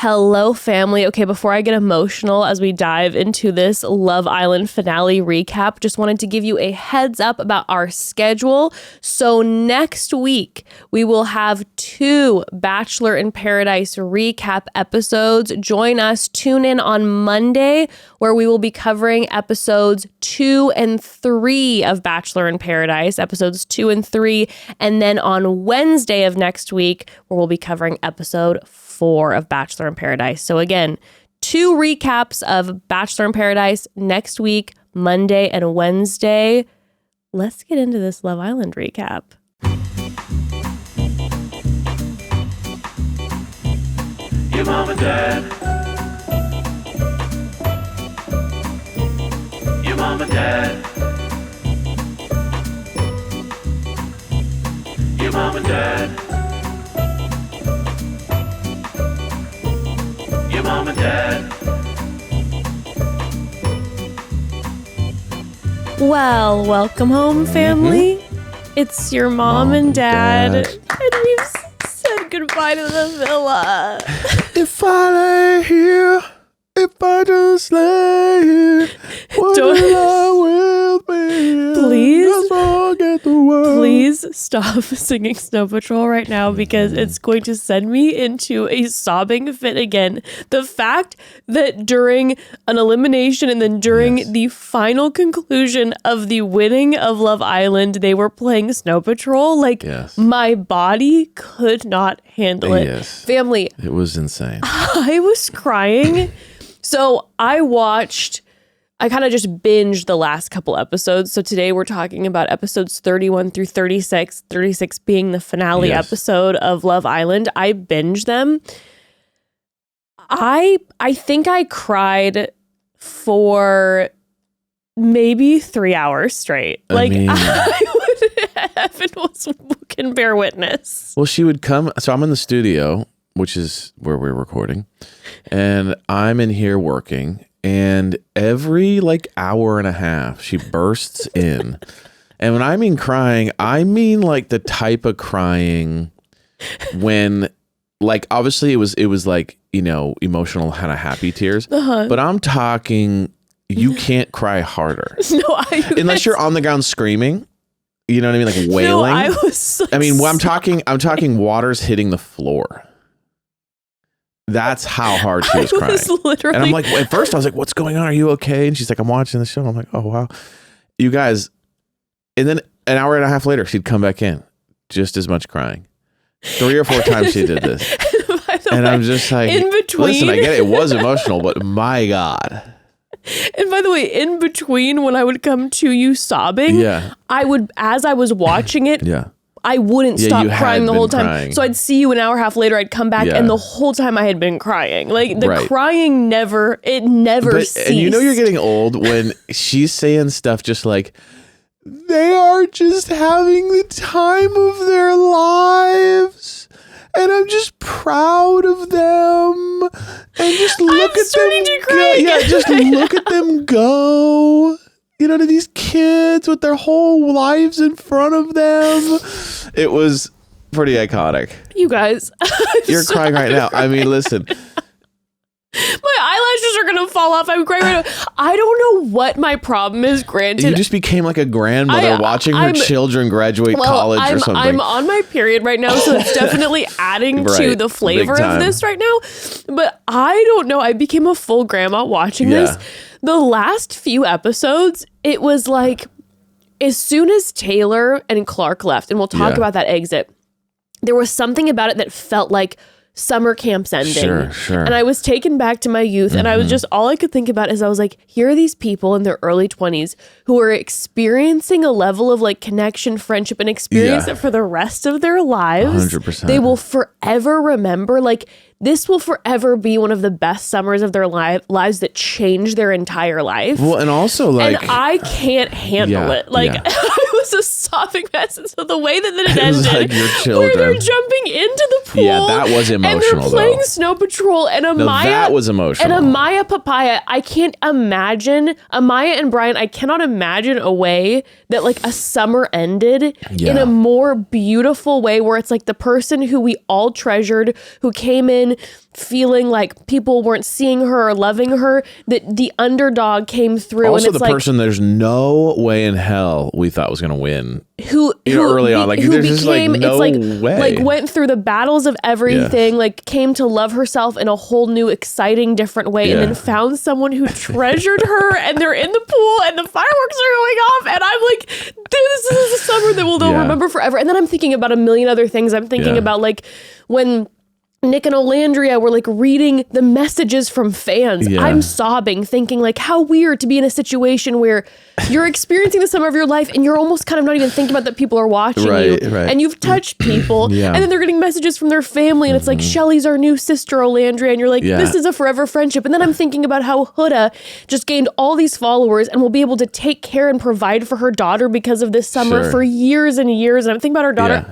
Hello, family. Okay, before I get emotional as we dive into this Love Island finale recap, just wanted to give you a heads up about our schedule. So next week, we will have 2 Bachelor in Paradise recap episodes. Join us. Tune in on Monday, where we will be covering episodes 2 and 3 of Bachelor in Paradise, episodes 2 and 3. And then on Wednesday of next week, where we'll be covering episode 4 of Bachelor in Paradise. So again, 2 recaps of Bachelor in Paradise next week, Monday and Wednesday. Let's get into this Love Island recap. Your mom and dad. Your mom and dad. Your mom and dad. Your mom and dad. Well, welcome home, family. It's your mom and dad. And we've said goodbye to the villa. If I lay here, if I just lay here, what I will be? Please, just forget the world. Please stop singing Snow Patrol right now, because it's going to send me into a sobbing fit again. The fact that during an elimination and then during the final conclusion of the winning of Love Island, they were playing Snow Patrol. Like, my body could not handle it. Yes. Family. It was insane. I was crying. So I kind of just binged the last couple episodes. So today we're talking about episodes 31 through 36, 36 being the finale episode of Love Island. I binged them. I think I cried for maybe 3 hours straight. Evan can bear witness. Well, she would come. So I'm in the studio, which is where we're recording, and I'm in here working. And every hour and a half, she bursts in. And when I mean crying, I mean like the type of crying when, obviously it was emotional, kind of happy tears. But I'm talking, you can't cry harder. Unless you're on the ground screaming. You know what I mean? Like wailing. No, I was I'm talking water's hitting the floor. That's how hard she was crying. And I'm like, at first I was like, what's going on? Are you okay? And she's like, I'm watching the show. I'm like, oh, wow. You guys. And then an hour and a half later, she'd come back in. Just as much crying. 3 or 4 times she did this. And I'm just like, in between. Listen, I get it. It was emotional, but my God. And by the way, in between when I would come to you sobbing, I would, as I was watching it, I wouldn't stop crying the whole time. Crying. So I'd see you an hour and a half later, I'd come back and the whole time I had been crying. Like the crying never ceased. And you know you're getting old when she's saying stuff just like, they are just having the time of their lives. And I'm just proud of them. And just look at them go. Yeah, just look at them go. You know, to these kids with their whole lives in front of them. It was pretty iconic. You guys. You're crying right now. I mean, listen. My eyelashes are going to fall off. I'm crying right now. I don't know what my problem is, granted. You just became like a grandmother watching her children graduate college or something. I'm on my period right now, so it's definitely adding to the flavor of this right now. But I don't know. I became a full grandma watching this. The last few episodes, it was like, as soon as Taylor and Clarke left, and we'll talk about that exit, there was something about it that felt like summer camp's ending. Sure. And I was taken back to my youth, and I was just, all I could think about is I was like, here are these people in their early 20s who are experiencing a level of connection, friendship, and experience that for the rest of their lives, 100%. they will forever remember. This will forever be one of the best summers of their lives that changed their entire life. Well, and also and I can't handle it. I was a sobbing mess. And so the way that it It was ended, like your where children. they're jumping into the pool. Yeah, that was And emotional, they're playing though. Snow Patrol. And No, Amaya. that was emotional. And Amaya Papaya, I can't imagine. Amaya and Bryan, I cannot imagine a way that like a summer ended in a more beautiful way where it's like the person who we all treasured, who came in feeling like people weren't seeing her or loving her, that the underdog came through. Also, and it's the person there's no way in hell we thought was going to win. Who early on, like, who there's just, like, became, no it's like, way. like went through the battles of everything, like came to love herself in a whole new, exciting, different way, and then found someone who treasured her, and they're in the pool, and the fireworks are going off, and I'm like, this is a summer that we'll remember forever. And then I'm thinking about a million other things. I'm thinking about like when Nick and Olandria were like reading the messages from fans. Yeah. I'm sobbing, thinking like how weird to be in a situation where you're experiencing the summer of your life and you're almost kind of not even thinking about that people are watching you. Right. And you've touched people. Yeah. And then they're getting messages from their family and it's like, Chelley's our new sister, Olandria. And you're like, this is a forever friendship. And then I'm thinking about how Huda just gained all these followers and will be able to take care and provide for her daughter because of this summer for years and years. And I'm thinking about her daughter.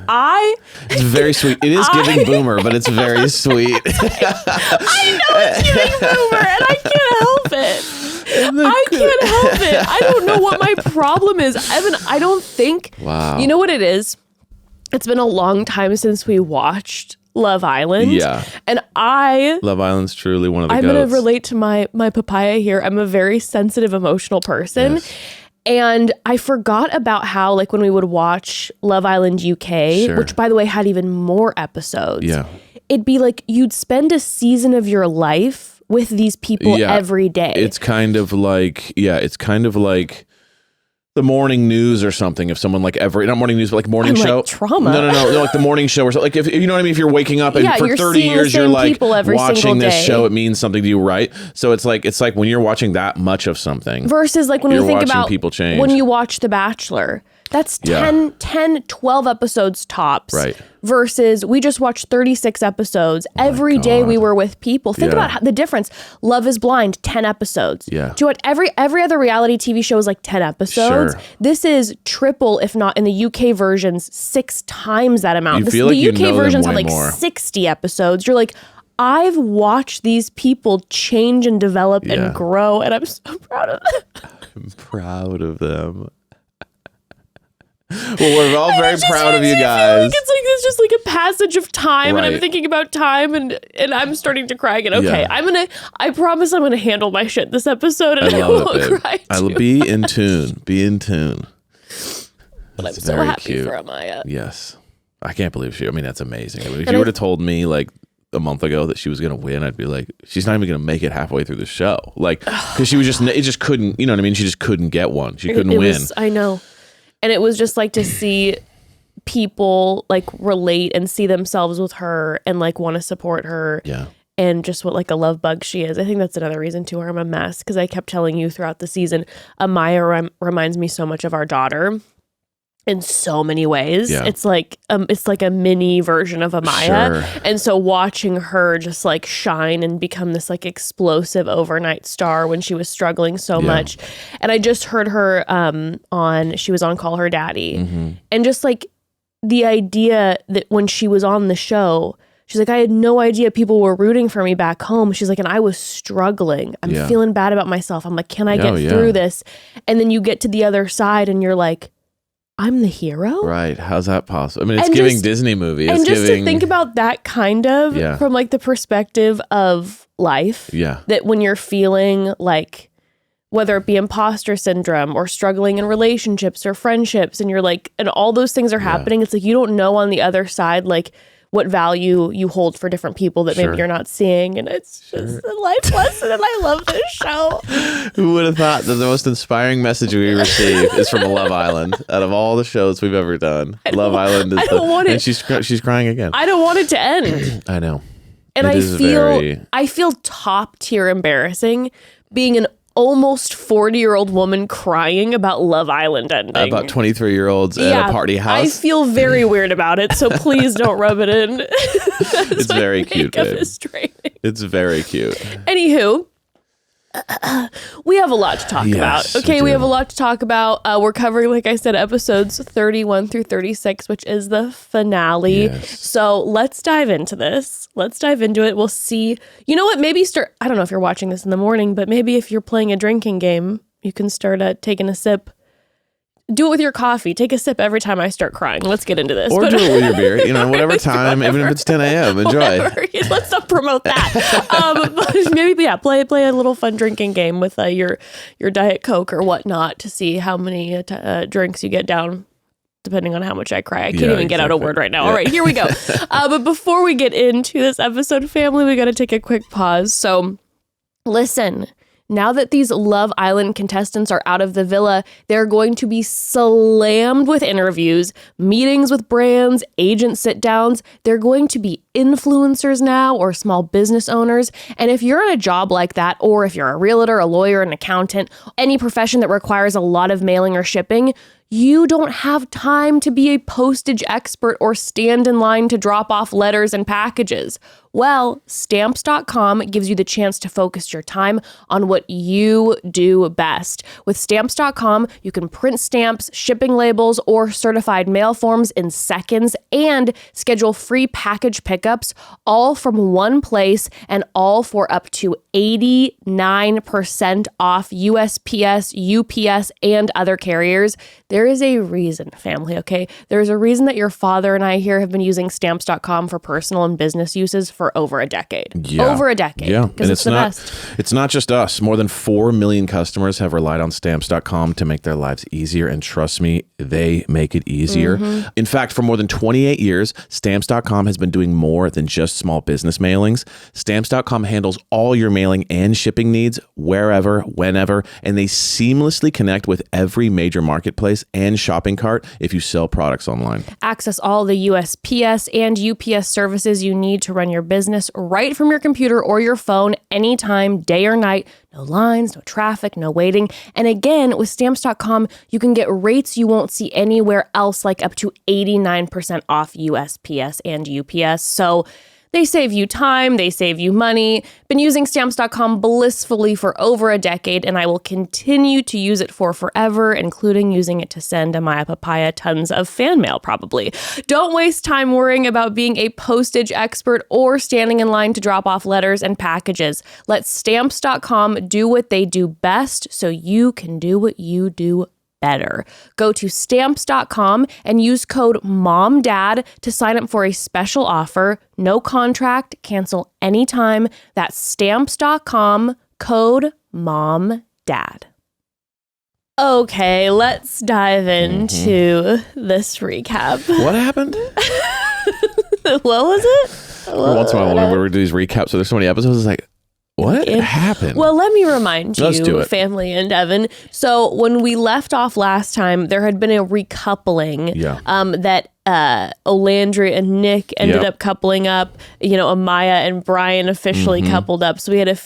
It's very sweet. It is giving boomer, but it's very sweet. I know it's giving boomer and I can't help it. I can't help it. I don't know what my problem is. Evan, I don't think. Wow. You know what it is? It's been a long time since we watched Love Island. Yeah. And Love Island's truly one of the I'm goats. going to relate to my papaya here. I'm a very sensitive, emotional person. Yes. And I forgot about how, like, when we would watch Love Island UK, which, by the way, had even more episodes. Yeah. It'd be like you'd spend a season of your life with these people every day. It's kind of like, the morning news or something. If someone like not morning news, but like morning show. Like trauma. No, like the morning show or something. Like if you know what I mean? If you're waking up and for you're 30 seeing the years, you're same like people every watching single this day. show, it means something to you, right? So it's like when you're watching that much of something. Versus like when you think watching about people change. when you watch The Bachelor. That's 10, 12 episodes tops. Right. Versus we just watched 36 episodes. Every day we were with people. Think about the difference. Love is Blind, 10 episodes. Yeah. Do you know what? Every other reality TV show is like 10 episodes. Sure. This is triple, if not in the UK versions, 6 times that amount. You feel like the you UK know them versions way have like more. 60 episodes. You're like, I've watched these people change and develop and grow, and I'm so proud of them. I'm proud of them. Well, we're all very proud of you guys. It's just like a passage of time, and I'm Right. thinking about time, and I'm starting to cry again. Okay, I promise I'm gonna handle my shit this episode, and I love won't it, babe. cry. I'll be in tune. Be in tune. But I'm That's so very happy cute. for Amaya. Yes. I can't believe I mean, that's amazing. I mean, if And you I- would have told me like a month ago that she was going to win, I'd be like, she's not even going to make it halfway through the show. Like, because she was it just couldn't, you know what I mean? She just couldn't get one. She couldn't win. I know. And it was just like to see people like relate and see themselves with her and like want to support her. Yeah. And just what like a love bug she is. I think that's another reason too why I'm a mess, because I kept telling you throughout the season, Amaya reminds me so much of our daughter in so many ways. Yeah. It's like a mini version of Amaya. Sure. And so watching her just like shine and become this like explosive overnight star when she was struggling so much. And I just heard her she was on Call Her Daddy. Mm-hmm. And just like the idea that when she was on the show, she's like, I had no idea people were rooting for me back home. She's like, and I was struggling. I'm feeling bad about myself. I'm like, can I get through this? And then you get to the other side and you're like, I'm the hero? Right. How's that possible? I mean, it's And giving just- Disney movie. And It's just giving, to think about that kind of from like the perspective of life. Yeah. That when you're feeling like, whether it be imposter syndrome or struggling in relationships or friendships, and you're like, and all those things are happening, it's like you don't know on the other side, like, what value you hold for different people that maybe you're not seeing. And it's just a life lesson, and I love this show. Who would have thought that the most inspiring message we receive is from Love Island out of all the shows we've ever done? Love Island is and she's crying again. I don't want it to end. I know. And It I feel top tier embarrassing being an almost 40-year-old woman crying about Love Island ending. About 23-year-olds at a party house. I feel very weird about it, so please don't rub it in. It's very cute, babe. Is draining. It's very cute. Anywho, We have a lot to talk about. Okay, we have a lot to talk about. We're covering, like I said, episodes 31 through 36, which is the finale. Yes. So let's dive into this. Let's dive into it. We'll see. You know what? Maybe I don't know if you're watching this in the morning, but maybe if you're playing a drinking game, you can start taking a sip. Do it with your coffee. Take a sip every time I start crying. Let's get into this. Or do it with your beer, whatever time, even if it's 10 a.m. Enjoy. Whatever. Let's not promote that. But maybe, play a little fun drinking game with your Diet Coke or whatnot to see how many drinks you get down, depending on how much I cry. I can't even get out a word right now. Yeah. All right, here we go. But before we get into this episode, family, we got to take a quick pause. So listen. Now that these Love Island contestants are out of the villa, they're going to be slammed with interviews, meetings with brands, agent sit-downs. They're going to be influencers now or small business owners. And if you're in a job like that, or if you're a realtor, a lawyer, an accountant, any profession that requires a lot of mailing or shipping, you don't have time to be a postage expert or stand in line to drop off letters and packages. Well, Stamps.com gives you the chance to focus your time on what you do best. With Stamps.com, you can print stamps, shipping labels, or certified mail forms in seconds and schedule free package pickups all from one place and all for up to 89% off USPS, UPS, and other carriers. There is a reason, family, okay? There's a reason that your father and I here have been using Stamps.com for personal and business uses for over a decade. Yeah. Over a decade. Yeah. Because it's the best. It's not just us. More than 4 million customers have relied on Stamps.com to make their lives easier. And trust me, they make it easier. Mm-hmm. In fact, for more than 28 years, Stamps.com has been doing more than just small business mailings. Stamps.com handles all your mailing and shipping needs wherever, whenever, and they seamlessly connect with every major marketplace and shopping cart if you sell products online. Access all the USPS and UPS services you need to run your business right from your computer or your phone anytime, day or night. No lines, no traffic, no waiting. And again, with Stamps.com, you can get rates you won't see anywhere else, like up to 89% off USPS and UPS. So they save you time, they save you money. Been using Stamps.com blissfully for over a decade, and I will continue to use it for forever, including using it to send Amaya Papaya tons of fan mail, probably. Don't waste time worrying about being a postage expert or standing in line to drop off letters and packages. Let Stamps.com do what they do best so you can do what you do better. Go to Stamps.com and use code MOMDAD to sign up for a special offer. No contract, cancel anytime. That's Stamps.com, code MOMDAD. Okay, let's dive into this recap. What happened? What was it? Once in a while, when we do these recaps, so there's so many episodes, it's like, what happened? Well, let me remind Let's do you, it. family and Evan. So when we left off last time, there had been a recoupling that Olandria and Nick ended up coupling up. Amaya and Bryan officially coupled up. So we had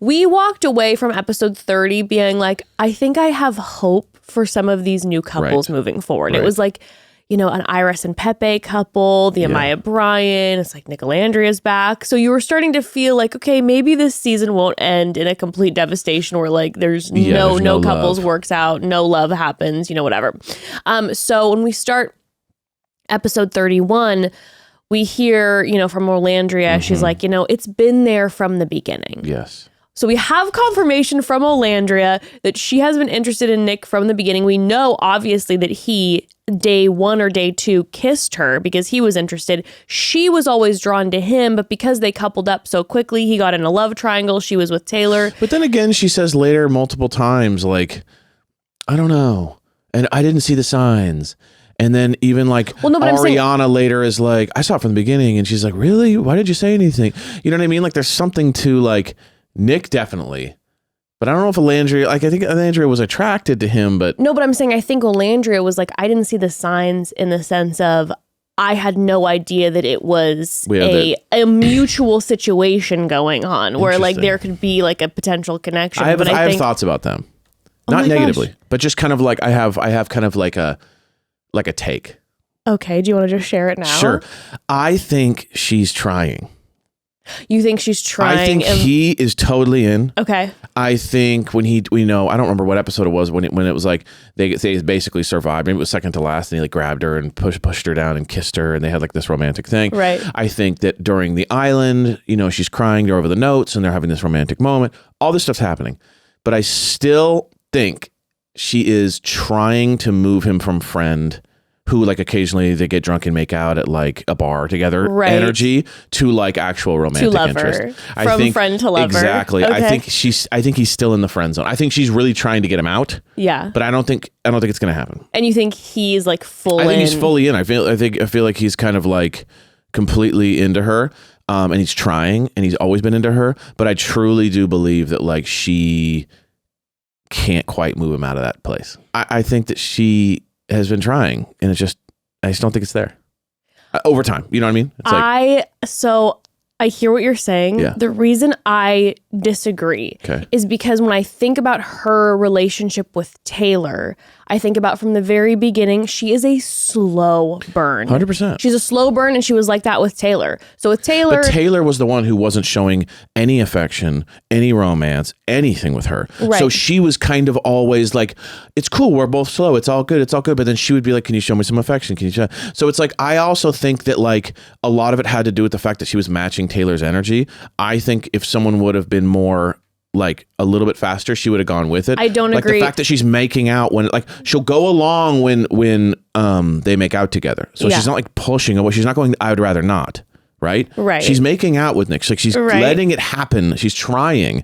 we walked away from episode 30 being like, I think I have hope for some of these new couples moving forward. Right. It was like, an Iris and Pepe couple, the Amaya Bryan, it's like NicOlandria's back. So you were starting to feel like, okay, maybe this season won't end in a complete devastation where like there's no couples works out, no love happens, whatever. So when we start episode 31, we hear, from Olandria, she's like, it's been there from the beginning. Yes. So we have confirmation from Olandria that she has been interested in Nick from the beginning. We know, obviously, that he, day 1 or day 2, kissed her because he was interested. She was always drawn to him, but because they coupled up so quickly, he got in a love triangle. She was with Taylor. But then again, she says later multiple times, like, I don't know. And I didn't see the signs. And then even like Ariana later is like, I saw it from the beginning. And she's like, really? Why did you say anything? You know what I mean? Like there's something to like Nick definitely. But I don't know if Olandria, I think Olandria was attracted to him, but... No, but I'm saying I think Olandria was like, I didn't see the signs in the sense of I had no idea that it was a mutual situation going on where like there could be like a potential connection. I have thoughts about them. Not negatively, but just kind of like I have kind of like a take. Okay, do you want to just share it now? Sure. I think she's trying. You think she's trying? I think he is totally in. Okay. I think when I don't remember what episode it was when it was like they basically survived. Maybe it was second to last, and he like grabbed her and pushed her down and kissed her, and they had like this romantic thing. Right. I think that during the island, she's crying over the notes, and they're having this romantic moment. All this stuff's happening, but I still think she is trying to move him from friend, who like occasionally they get drunk and make out at like a bar together, right, energy, to like actual romantic to lover. interest. From friend to lover. Exactly. Okay. I think he's still in the friend zone. I think she's really trying to get him out. Yeah. But I don't think it's gonna happen. And you think he's like full in? I think he's fully in. I feel like he's kind of like completely into her. And he's trying, and he's always been into her. But I truly do believe that like she can't quite move him out of that place. I think that she has been trying, and I just don't think it's there over time. You know what I mean? It's like, I hear what you're saying. Yeah. The reason I disagree is because when I think about her relationship with Taylor, I think about from the very beginning, she is a slow burn. 100%. She's a slow burn, and she was like that with Taylor. So with Taylor... But Taylor was the one who wasn't showing any affection, any romance, anything with her. Right. So she was kind of always like, it's cool, we're both slow, it's all good. But then she would be like, can you show me some affection? Can you show? So it's like, I also think that like a lot of it had to do with the fact that she was matching Taylor's energy. I think if someone would have been more like a little bit faster, she would have gone with it. I don't agree. Like the fact that she's making out when like she'll go along when they make out together. So she's not like pushing away. She's not going, I would rather not. Right. She's making out with Nick. She's letting it happen. She's trying.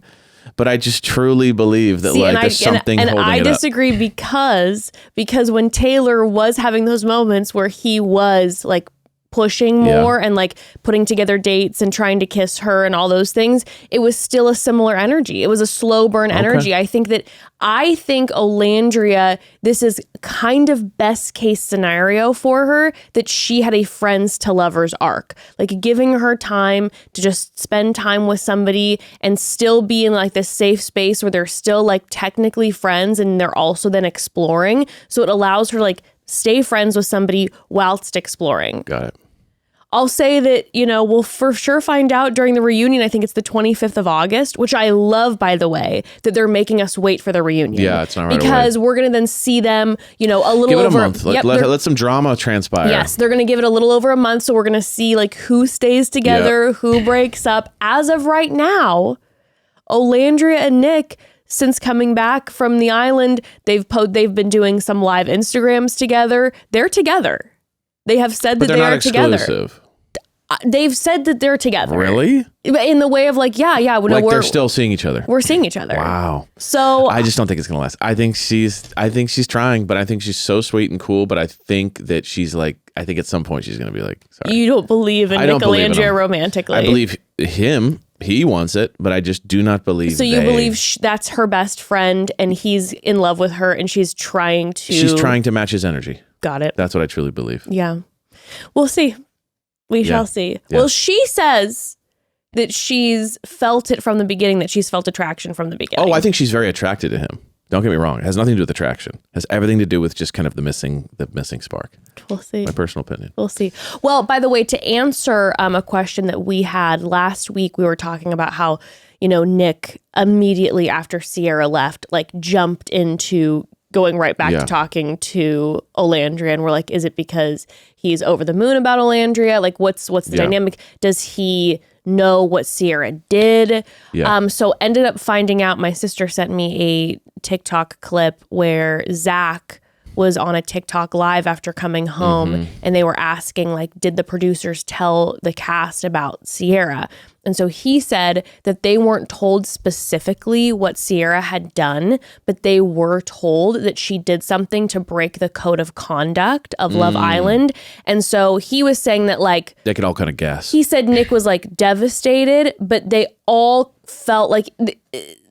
But I just truly believe that there's something holding it up. And I disagree because when Taylor was having those moments where he was like pushing more and like putting together dates and trying to kiss her and all those things, it was still a similar energy. It was a slow burn energy. I think Olandria, this is kind of best case scenario for her, that she had a friends to lovers arc, like giving her time to just spend time with somebody and still be in like this safe space where they're still like technically friends and they're also then exploring. So it allows her to like stay friends with somebody whilst exploring. Got it. I'll say that, we'll for sure find out during the reunion. I think it's the 25th of August, which I love, by the way, that they're making us wait for the reunion. Yeah, it's not right because away. We're going to then see them, a little give it over a month. Let some drama transpire. Yes, they're going to give it a little over a month. So we're going to see like who stays together, who breaks up. As of right now, Olandria and Nick, since coming back from the island, they've been doing some live Instagrams together. They're together. They have said that they are together. Exclusive. They've said that they're together. Really? In the way of like, they're still seeing each other. We're seeing each other. Wow. So I just don't think it's gonna last. I think she's trying, but I think she's so sweet and cool. But I think that she's like, I think at some point she's gonna be like, sorry. You don't believe in NicOlandria romantically. I believe him. He wants it, but I just do not believe. So you believe that's her best friend, and he's in love with her, and she's trying to match his energy. Got it. That's what I truly believe. Yeah. We'll see. We shall see. Yeah. Well, she says that she's felt it from the beginning, that she's felt attraction from the beginning. Oh, I think she's very attracted to him. Don't get me wrong. It has nothing to do with attraction. It has everything to do with just kind of the missing spark. We'll see. My personal opinion. We'll see. Well, by the way, to answer a question that we had last week, we were talking about how, Nick immediately after Sierra left, like jumped into going right back to talking to Olandria, and we're like, is it because he's over the moon about Olandria? Like, what's the dynamic? Does he know what Sierra did? Yeah. So ended up finding out, my sister sent me a TikTok clip where Zach was on a TikTok live after coming home, and they were asking, like, did the producers tell the cast about Sierra? And so he said that they weren't told specifically what Sierra had done, but they were told that she did something to break the code of conduct of Love Island. And so he was saying that, like, they could all kind of guess. He said Nick was like devastated, but they all felt like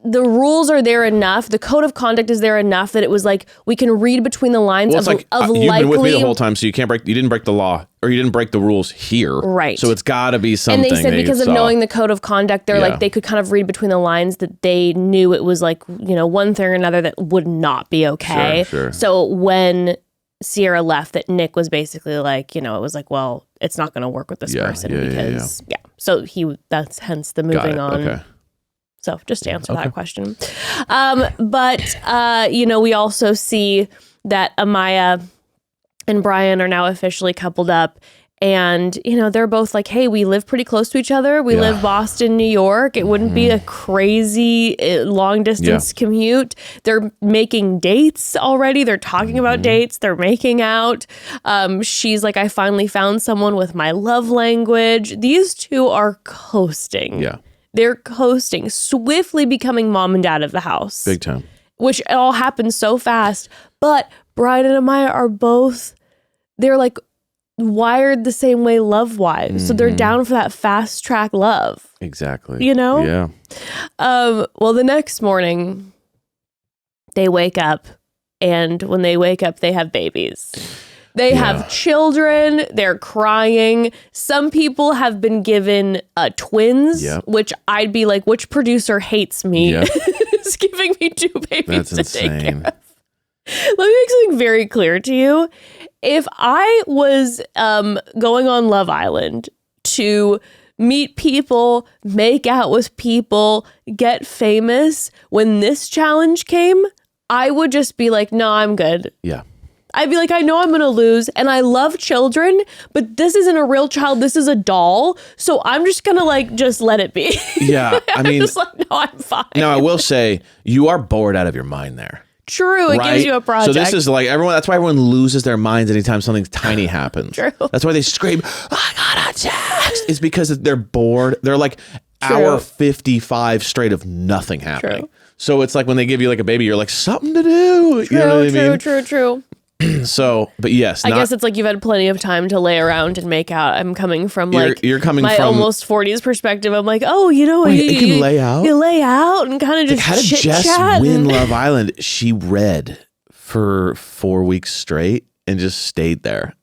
the rules are there enough. The code of conduct is there enough that it was like, we can read between the lines of you've been with me the whole time, so you didn't break the law, or you didn't break the rules here. Right. So it's got to be something. And they said because of knowing the code of conduct, they're like, they could kind of read between the lines that they knew it was like, one thing or another that would not be okay. Sure. So when Sierra left, that Nick was basically like, it was like, well, it's not going to work with this Yeah, person yeah, because So that's hence the moving on. Okay. So just to answer that question. But we also see that Amaya and Bryan are now officially coupled up. And, they're both like, hey, we live pretty close to each other. We live Boston, New York. It wouldn't be a crazy long distance commute. They're making dates already. They're talking about dates. They're making out. She's like, I finally found someone with my love language. These two are coasting. Yeah. They're coasting, swiftly becoming mom and dad of the house. Big time. Which it all happens so fast. But Bryan and Amaya are both, they're like, wired the same way love-wise. So they're down for that fast track love. Exactly. Yeah. Well, the next morning they wake up, and when they wake up, they have babies. They have children. They're crying. Some people have been given twins, which I'd be like, which producer hates me is giving me two babies That's to take care insane. of? Let me make something very clear to you. If I was going on Love Island to meet people, make out with people, get famous, when this challenge came, I would just be like, no, I'm good. Yeah. I'd be like, I know I'm going to lose, and I love children, but this isn't a real child. This is a doll. So I'm just going to just let it be. Yeah. I mean, just like, no, I'm fine. now I will say you are bored out of your mind there. True, it gives you a project. So this is like everyone. That's why everyone loses their minds anytime something tiny happens. True. That's why they scream, "I got a text!" It's because they're bored. They're like hour 55 straight of nothing happening. True. So it's like when they give you like a baby, you're like something to do. You know what I mean? True. So, but yes, I guess it's like you've had plenty of time to lay around and make out. I'm coming from you're coming my from almost 40s perspective. I'm like, oh, you can lay out. You lay out and kind of just how did chit Jess chat. win Love Island? She read for 4 weeks straight and just stayed there.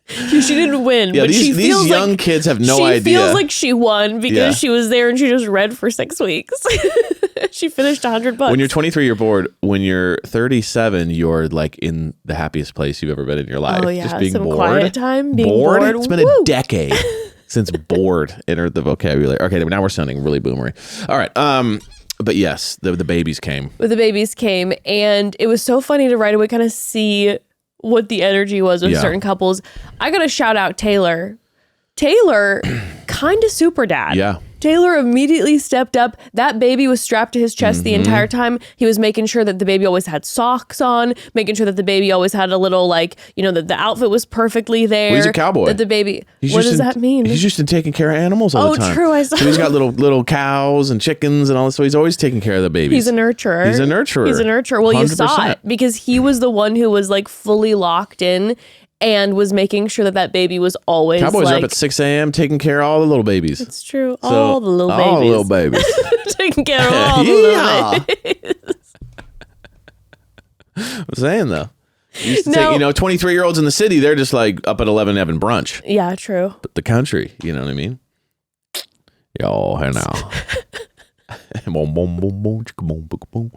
She didn't win, Yeah, but she these feels young like kids have no she idea. feels like she won because she was there and she just read for 6 weeks. She finished $100. When you're 23, you're bored. When you're 37, you're like in the happiest place you've ever been in your life. Oh, yeah. Just being Some bored. quiet time, being bored. It's been a decade since bored entered the vocabulary. Okay, now we're sounding really boomery. All right. But yes, the babies came. The babies came, and it was so funny to right away kind of see what the energy was with certain couples. I got to shout out Taylor. Taylor, kind of super dad. Yeah. Taylor immediately stepped up. That baby was strapped to his chest the entire time. He was making sure that the baby always had socks on, making sure that the baby always had a little, that the outfit was perfectly there. Well, he's a cowboy. That the baby. He's what does that mean? He's just been taking care of animals all the time. Oh, true. I saw. So he's got little cows and chickens and all this. So he's always taking care of the babies. He's a nurturer. He's a nurturer. Well, you 100%. saw it because he was the one who was fully locked in and was making sure that baby was always Cowboys are up at 6 a.m. taking care of all the little babies. It's true. All the little babies. All the little babies. Taking care of all the little babies. I'm saying though. You used to take, 23-year-olds in the city, they're just like up at 11 having brunch. Yeah, true. But the country, you know what I mean? Yo, hey now. Boom, boom, boom, boom, chicka, boom, boom, boom.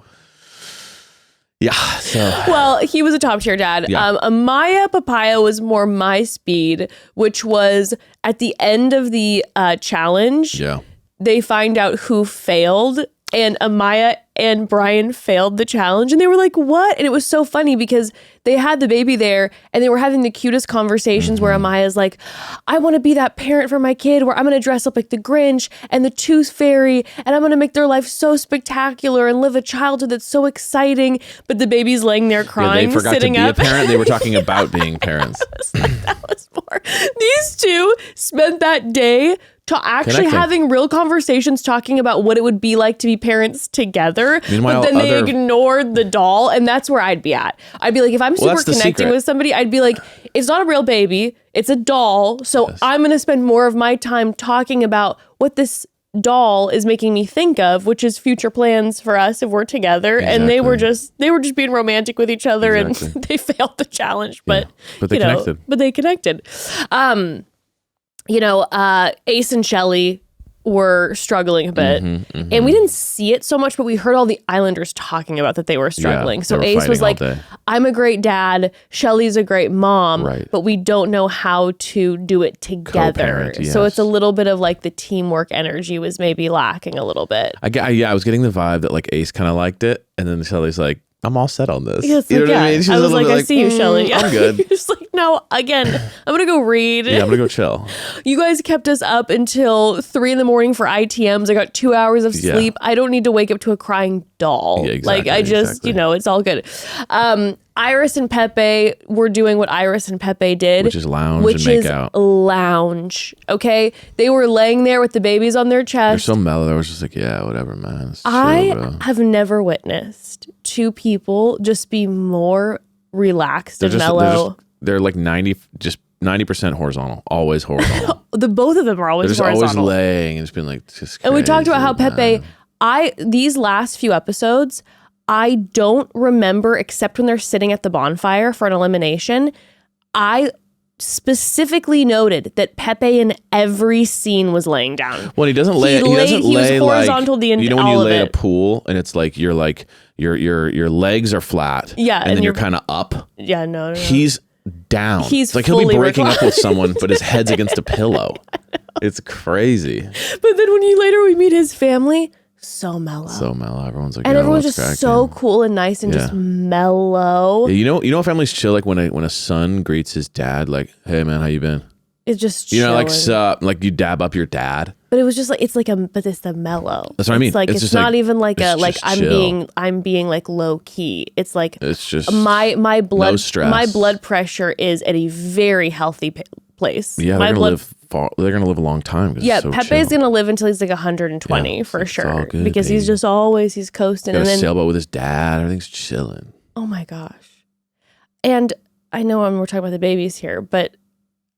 Yeah. So. Well, he was a top tier dad. Yeah. Amaya Papaya was more my speed, which was at the end of the challenge. Yeah. They find out who failed, and Amaya and Bryan failed the challenge, and they were like, what? And it was so funny because they had the baby there and they were having the cutest conversations where Amaya's like, I want to be that parent for my kid where I'm going to dress up like the Grinch and the Tooth Fairy, and I'm going to make their life so spectacular and live a childhood that's so exciting. But the baby's laying there crying, they forgot sitting to be up. a parent. They were talking about being parents. That was more. These two spent that day actually Connecting. having real conversations talking about what it would be like to be parents together. Meanwhile, but then they ignored the doll, and that's where I'd be at. I'd be like, if I'm super that's the connecting secret. with somebody, I'd be like, it's not a real baby, it's a doll. So I'm going to spend more of my time talking about what this doll is making me think of, which is future plans for us if we're together. Exactly. And they were just being romantic with each other, Exactly. and they failed the challenge, but But they connected. But they connected. Ace and Chelley, were struggling a bit. And we didn't see it so much, but we heard all the Islanders talking about that they were struggling. So Ace was like, I'm a great dad. Chelley's a great mom, but we don't know how to do it together. So it's a little bit of like the teamwork energy was maybe lacking a little bit. I was getting the vibe that like Ace kind of liked it. And then Chelley's like, I'm all set on this. Yeah, you know what I mean? I was like, I see you, Chelley. I'm good. Just like, no, again, I'm going to go read. Yeah, I'm going to go chill. You guys kept us up until 3 a.m. for ITMs. I got 2 hours of sleep. I don't need to wake up to a crying doll. Yeah, exactly, like, I just, it's all good. Iris and Pepe were doing what Iris and Pepe did. Which is lounge and make out. Lounge. Okay? They were laying there with the babies on their chest. They're so mellow. I was just like, yeah, whatever, man. I have never witnessed two people just be more relaxed and mellow. They're like 90% horizontal. Always horizontal. The both of them are always horizontal. They're just always laying and just being like, just crazy, and we talked about how Pepe, these last few episodes, I don't remember, except when they're sitting at the bonfire for an elimination, I specifically noted that Pepe in every scene was laying down. Well, he doesn't lay. He was horizontal the entire. You know when you lay at a pool and it's like your legs are flat. Yeah, and then you're kind of up. Yeah, no. He's down. He's like he'll be breaking up with someone, but his head's against a pillow. It's crazy. But then when we meet his family. So mellow. Everyone's like, and everyone's just cracking. So cool and nice and just mellow. Yeah, you know, families chill like when a son greets his dad, like, "Hey man, how you been?" It's just chilling. You know, like sup, like you dab up your dad. But it was just like but it's the mellow. That's what I mean. It's like it's not even like I'm being like low key. It's like it's just my blood no stress. My blood pressure is at a very healthy place. Yeah, they're gonna live a long time. Yeah, Pepe's gonna live until he's like 120 for sure, good, because he's just he's coasting. Got a sailboat with his dad. Everything's chilling. Oh my gosh! And I know we're talking about the babies here, but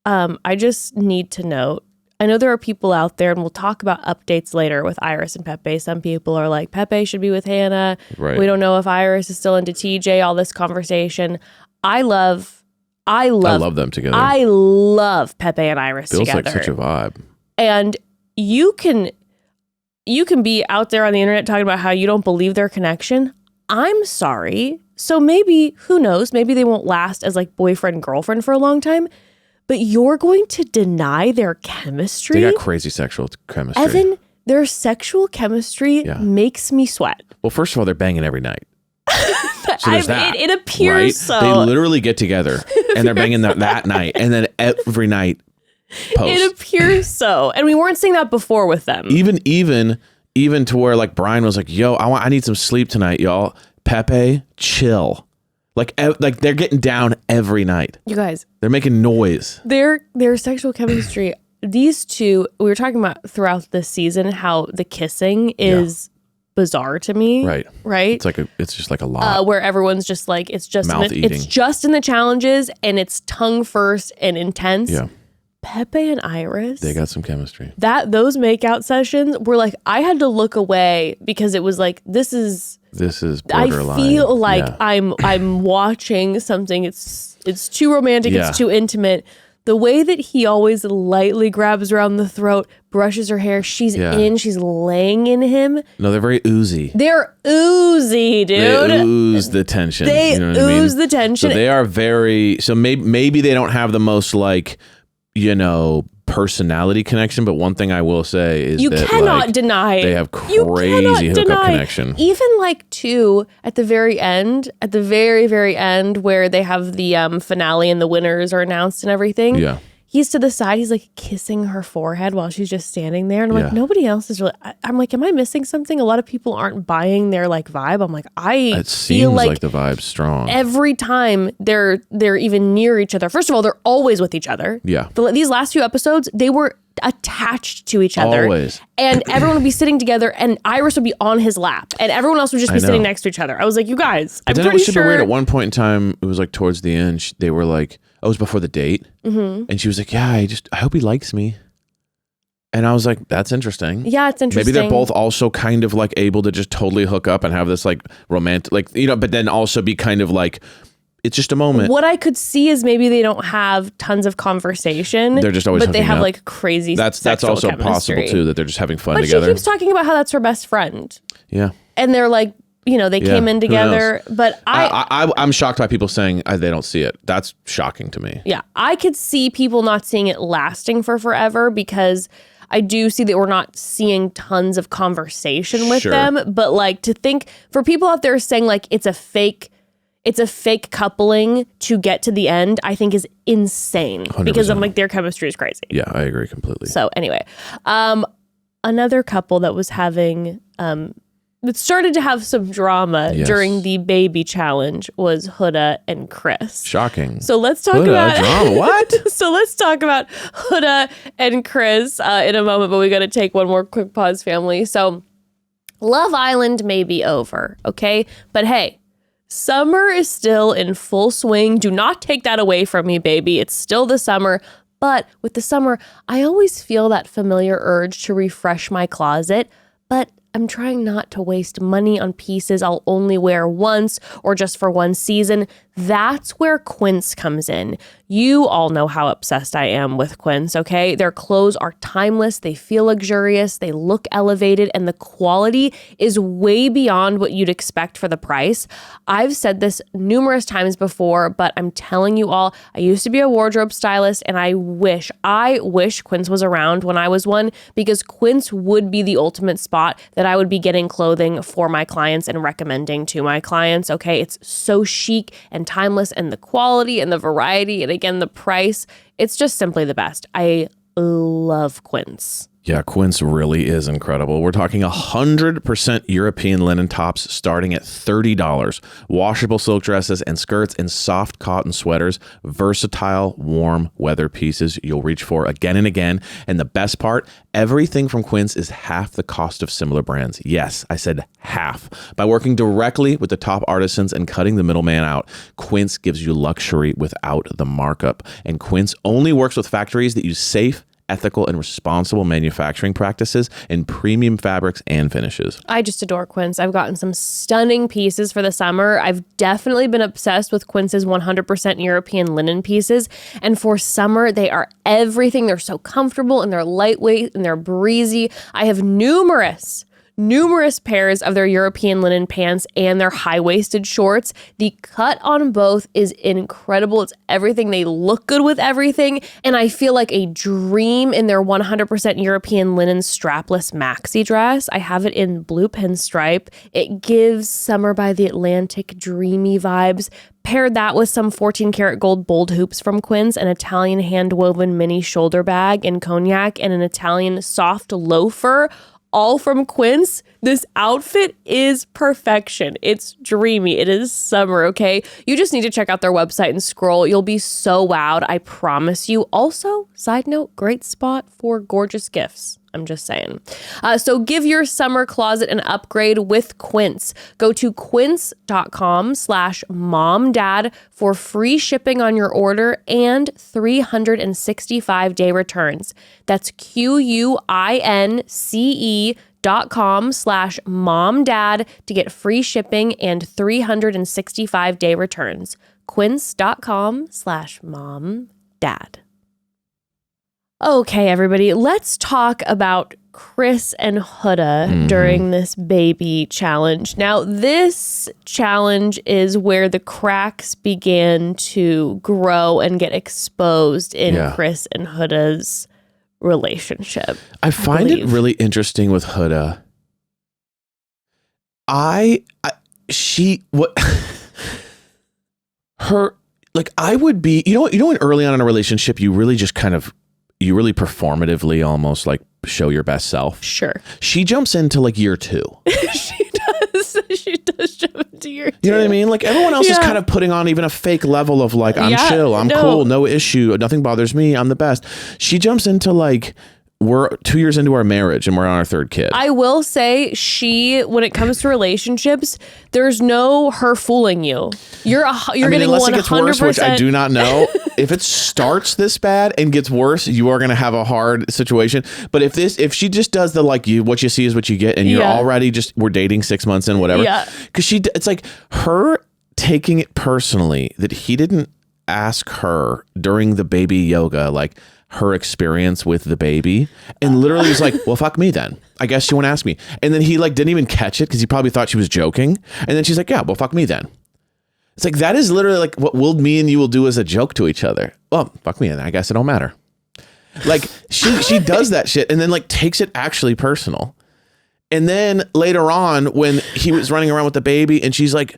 I just need to note. I know there are people out there, and we'll talk about updates later with Iris and Pepe. Some people are like, Pepe should be with Hannah. Right. We don't know if Iris is still into TJ. All this conversation. I love them together. I love Pepe and Iris Feels together. Feels like such a vibe. And you can be out there on the internet talking about how you don't believe their connection. I'm sorry. So maybe, who knows, maybe they won't last as like boyfriend and girlfriend for a long time, but you're going to deny their chemistry? They got crazy sexual chemistry. Evan, their sexual chemistry makes me sweat. Well, first of all, they're banging every night. So there's that, it appears right? so. They literally get together and they're banging that night, and then every night post. It appears so, and we weren't seeing that before with them. Even to where like Bryan was like, "Yo, I need some sleep tonight, y'all." Pepe, chill. Like they're getting down every night. You guys, they're making noise. Their sexual chemistry. These two, we were talking about throughout this season how the kissing is. Bizarre to me, right? It's just like a lot where everyone's just like it's just in the challenges and it's tongue first and intense. Yeah, Pepe and Iris, they got some chemistry. Those makeout sessions were like I had to look away because it was like this is borderline. I feel like I'm watching something. It's too romantic. It's too intimate. The way that he always lightly grabs around the throat, brushes her hair, she's laying in him. No, they're very oozy. They're oozy, dude. They ooze the tension. They ooze the tension. So they are very, so maybe they don't have the most like, personality connection, but one thing I will say is you cannot deny they have crazy hookup connection. Even like at the very end, at the very, very end where they have the finale and the winners are announced and everything. Yeah. He's to the side. He's like kissing her forehead while she's just standing there. And I'm like, nobody else is really. I'm like, am I missing something? A lot of people aren't buying their like vibe. I'm like, it seems like the vibe's strong. Every time they're even near each other. First of all, they're always with each other. Yeah. These last few episodes, they were attached to each other. Always. And everyone would be sitting together and Iris would be on his lap and everyone else would just be sitting next to each other. I was like, you guys, but then it was super weird. At one point in time, it was like towards the end, they were like, it was before the date. Mm-hmm. And she was like, yeah, I hope he likes me. And I was like, that's interesting. Yeah, it's interesting. Maybe they're both also kind of like able to just totally hook up and have this like romantic, like, but then also be kind of like It's just a moment. What I could see is maybe they don't have tons of conversation. They're just always but they hooking have up. like crazy That's sexual also chemistry. possible too, that they're just having fun but together. she keeps talking about how that's her best friend. Yeah. And they're like, they came in together. But I'm shocked by people saying they don't see it. That's shocking to me. Yeah, I could see people not seeing it lasting for forever because I do see that we're not seeing tons of conversation with them. But like to think for people out there saying like it's a fake coupling to get to the end, I think is insane 100%. because I'm like their chemistry is crazy. Yeah, I agree completely. So anyway, another couple that was having that started to have some drama during the baby challenge was Huda and Chris. Shocking. So let's talk about drama. What? So let's talk about Huda and Chris in a moment, but we got to take one more quick pause, family. So Love Island may be over, okay? But hey, summer is still in full swing. Do not take that away from me, baby. It's still the summer. But with the summer, I always feel that familiar urge to refresh my closet. But I'm trying not to waste money on pieces I'll only wear once or just for one season. That's where Quince comes in. You all know how obsessed I am with Quince, okay? Their clothes are timeless, they feel luxurious, they look elevated, and the quality is way beyond what you'd expect for the price. I've said this numerous times before, but I'm telling you all, I used to be a wardrobe stylist, and I wish Quince was around when I was one, because Quince would be the ultimate spot that I would be getting clothing for my clients and recommending to my clients, okay? It's so chic and timeless, and the quality and the variety, and again, the price, it's just simply the best. I love Quince. Yeah, Quince really is incredible. We're talking 100% European linen tops starting at $30. Washable silk dresses and skirts and soft cotton sweaters. Versatile, warm weather pieces you'll reach for again and again. And the best part, everything from Quince is half the cost of similar brands. Yes, I said half. By working directly with the top artisans and cutting the middleman out, Quince gives you luxury without the markup. And Quince only works with factories that use safe, ethical, and responsible manufacturing practices and premium fabrics and finishes. I just adore Quince. I've gotten some stunning pieces for the summer. I've definitely been obsessed with Quince's 100% European linen pieces. And for summer, they are everything. They're so comfortable and they're lightweight and they're breezy. I have numerous pairs of their European linen pants and their high-waisted shorts. The cut on both is incredible. It's everything. They look good with everything. And I feel like a dream in their 100% European linen strapless maxi dress. I have it in blue pinstripe. It gives Summer by the Atlantic dreamy vibes. Paired that with some 14 karat gold bold hoops from Quince, an Italian hand-woven mini shoulder bag in cognac, and an Italian soft loafer, all from Quince. This outfit is perfection. It's dreamy. It is summer, okay? You just need to check out their website and scroll. You'll be so wowed, I promise you. Also, side note, great spot for gorgeous gifts. I'm just saying. So give your summer closet an upgrade with Quince. Go to quince.com/momdad for free shipping on your order and 365-day returns. That's QUINCE.com/momdad to get free shipping and 365-day returns. Quince.com/momdad. Okay, everybody, let's talk about Chris and Huda during this baby challenge. Now, this challenge is where the cracks began to grow and get exposed in Chris and Huda's relationship. I find it really interesting with Huda. I would be, when early on in a relationship, you really just you really performatively almost like show your best self. Sure. She jumps into like year 2. She does jump into year 2. You know what I mean? Like everyone else is kind of putting on even a fake level of like, I'm chill, I'm cool, no issue, nothing bothers me, I'm the best. She jumps into like, we're 2 years into our marriage and we're on our 3rd kid. I will say when it comes to relationships, there's no her fooling you. You're getting unless 100%. It gets worse, which I do not know. If it starts this bad and gets worse, you are going to have a hard situation. But if she just does the like what you see is what you get, and you're already we're dating 6 months in, whatever. Yeah. Because it's like her taking it personally that he didn't ask her during the baby yoga, like her experience with the baby, and literally was like, well, fuck me then. I guess you won't ask me. And then he like didn't even catch it because he probably thought she was joking. And then she's like, yeah, well, fuck me then. It's like, that is literally like what me and you will do as a joke to each other. Well, fuck me then. I guess it don't matter. Like she does that shit and then like takes it actually personal. And then later on when he was running around with the baby and she's like,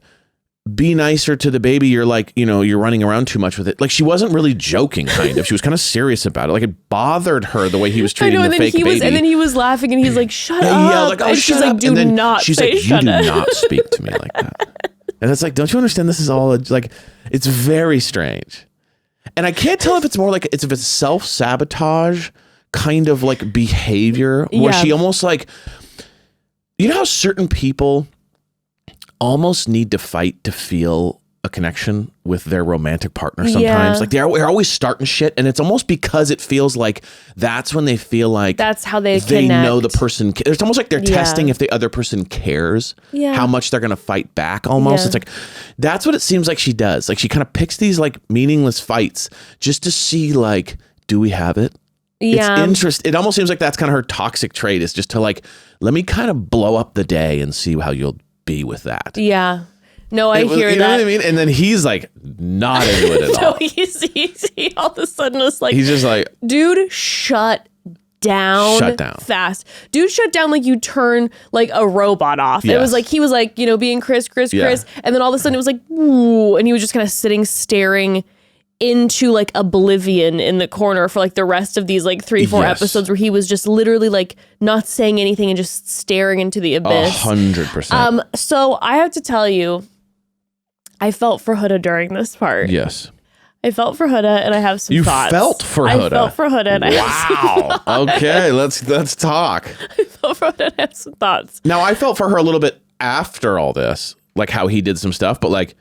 be nicer to the baby. You're like, you're running around too much with it. Like she wasn't really joking, kind of. She was kind of serious about it. Like it bothered her the way he was treating the fake baby. And then he was laughing and he's like, shut up. Yeah, like, oh, and she's like, do not she's say like, shut you up. do not speak to me like that. And it's like, don't you understand? This is all like, it's very strange. And I can't tell if it's more like, if it's self-sabotage kind of like behavior where she almost like, you know how certain people almost need to fight to feel a connection with their romantic partner sometimes. Like they're always starting shit, and it's almost because it feels like that's when they feel like that's how they know the person. It's almost like they're testing if the other person cares, how much they're gonna fight back. Almost, it's like that's what it seems like she does. Like she kind of picks these like meaningless fights just to see like, do we have it? It's interest. It almost seems like that's kind of her toxic trait, is just to like, let me kind of blow up the day and see how you'll be with that. Yeah. No, I hear that. You know what I mean? And then he's like not into it at all. He all of a sudden was like, he's just like, dude, shut down fast. Dude, shut down like you turn like a robot off. Yes. It was like, he was like, being Chris. And then all of a sudden it was like, ooh, and he was just kind of sitting staring into like oblivion in the corner for like the rest of these like 3-4 episodes where he was just literally like not saying anything and just staring into the abyss. 100%. So I have to tell you, I felt for Huda during this part. Yes. I felt for Huda and I have some thoughts. You felt for Huda? I felt for Huda and I have some thoughts. Okay, let's talk. I felt for Huda and I have some thoughts. Now, I felt for her a little bit after all this, like how he did some stuff, but like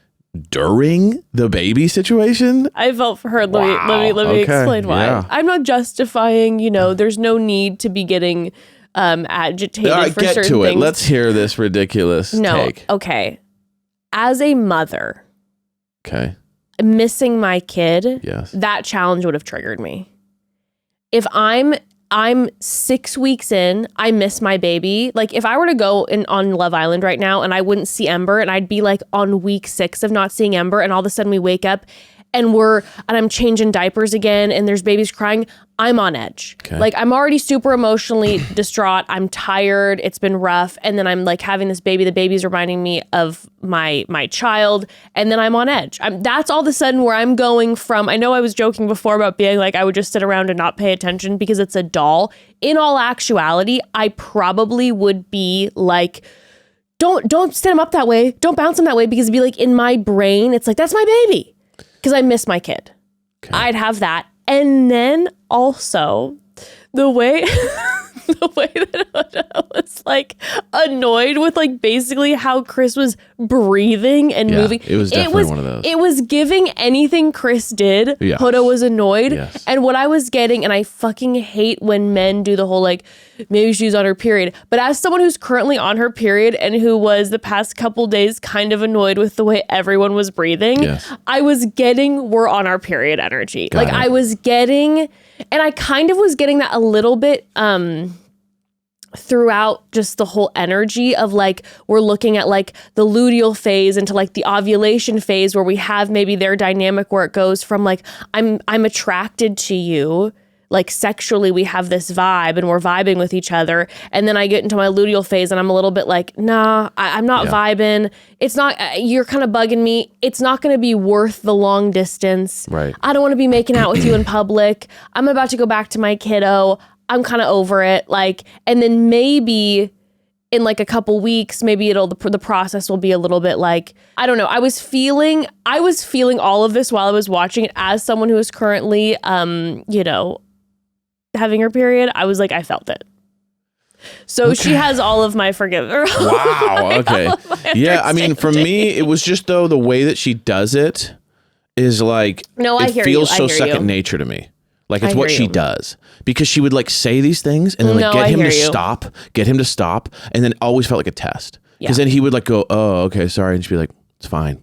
during the baby situation, I felt for her. Let me explain why. Yeah. I'm not justifying, there's no need to be getting agitated for certain things. Get to it. Let's hear this ridiculous take. Okay. As a mother, missing my kid, that challenge would have triggered me. If I'm 6 weeks in, I miss my baby. Like if I were to go on Love Island right now and I wouldn't see Ember and I'd be like on week 6 of not seeing Ember and all of a sudden we wake up and I'm changing diapers again and there's babies crying, I'm on edge. Okay. Like I'm already super emotionally distraught. I'm tired. It's been rough. And then I'm like having this baby. The baby's reminding me of my child. And then I'm on edge. That's all of a sudden where I'm going from, I know I was joking before about being like, I would just sit around and not pay attention because it's a doll. In all actuality, I probably would be like, don't stand him up that way. Don't bounce him that way, because it'd be like in my brain, it's like, that's my baby. Because I miss my kid. Okay. I'd have that. And then also the way that Huda was like annoyed with like basically how Chris was breathing and moving. It was definitely one of those. It was giving anything Chris did. Huda was annoyed. Yes. And what I was getting, and I fucking hate when men do the whole like, maybe she's on her period. But as someone who's currently on her period and who was the past couple days kind of annoyed with the way everyone was breathing, I was getting we're on our period energy. I was getting, and I kind of was getting that a little bit throughout just the whole energy of like, we're looking at like the luteal phase into like the ovulation phase where we have maybe their dynamic where it goes from like, I'm attracted to you. Like sexually, we have this vibe and we're vibing with each other. And then I get into my luteal phase and I'm a little bit like, nah, I'm not vibing. It's not, you're kind of bugging me. It's not going to be worth the long distance. Right. I don't want to be making out with you in public. I'm about to go back to my kiddo. I'm kind of over it. Like, and then maybe in like a couple weeks, maybe the process will be a little bit like, I don't know. I was feeling all of this while I was watching it as someone who is currently, having her period. I was like, I felt it. So she has all of my forgiveness. Wow. Okay. Yeah. I mean, for me, it was just though the way that she does it is like, it feels so second nature to me. Like it's what she does, because she would like say these things and then like get him to stop. And then it always felt like a test. Because then he would like go, oh, okay, sorry. And she'd be like, it's fine.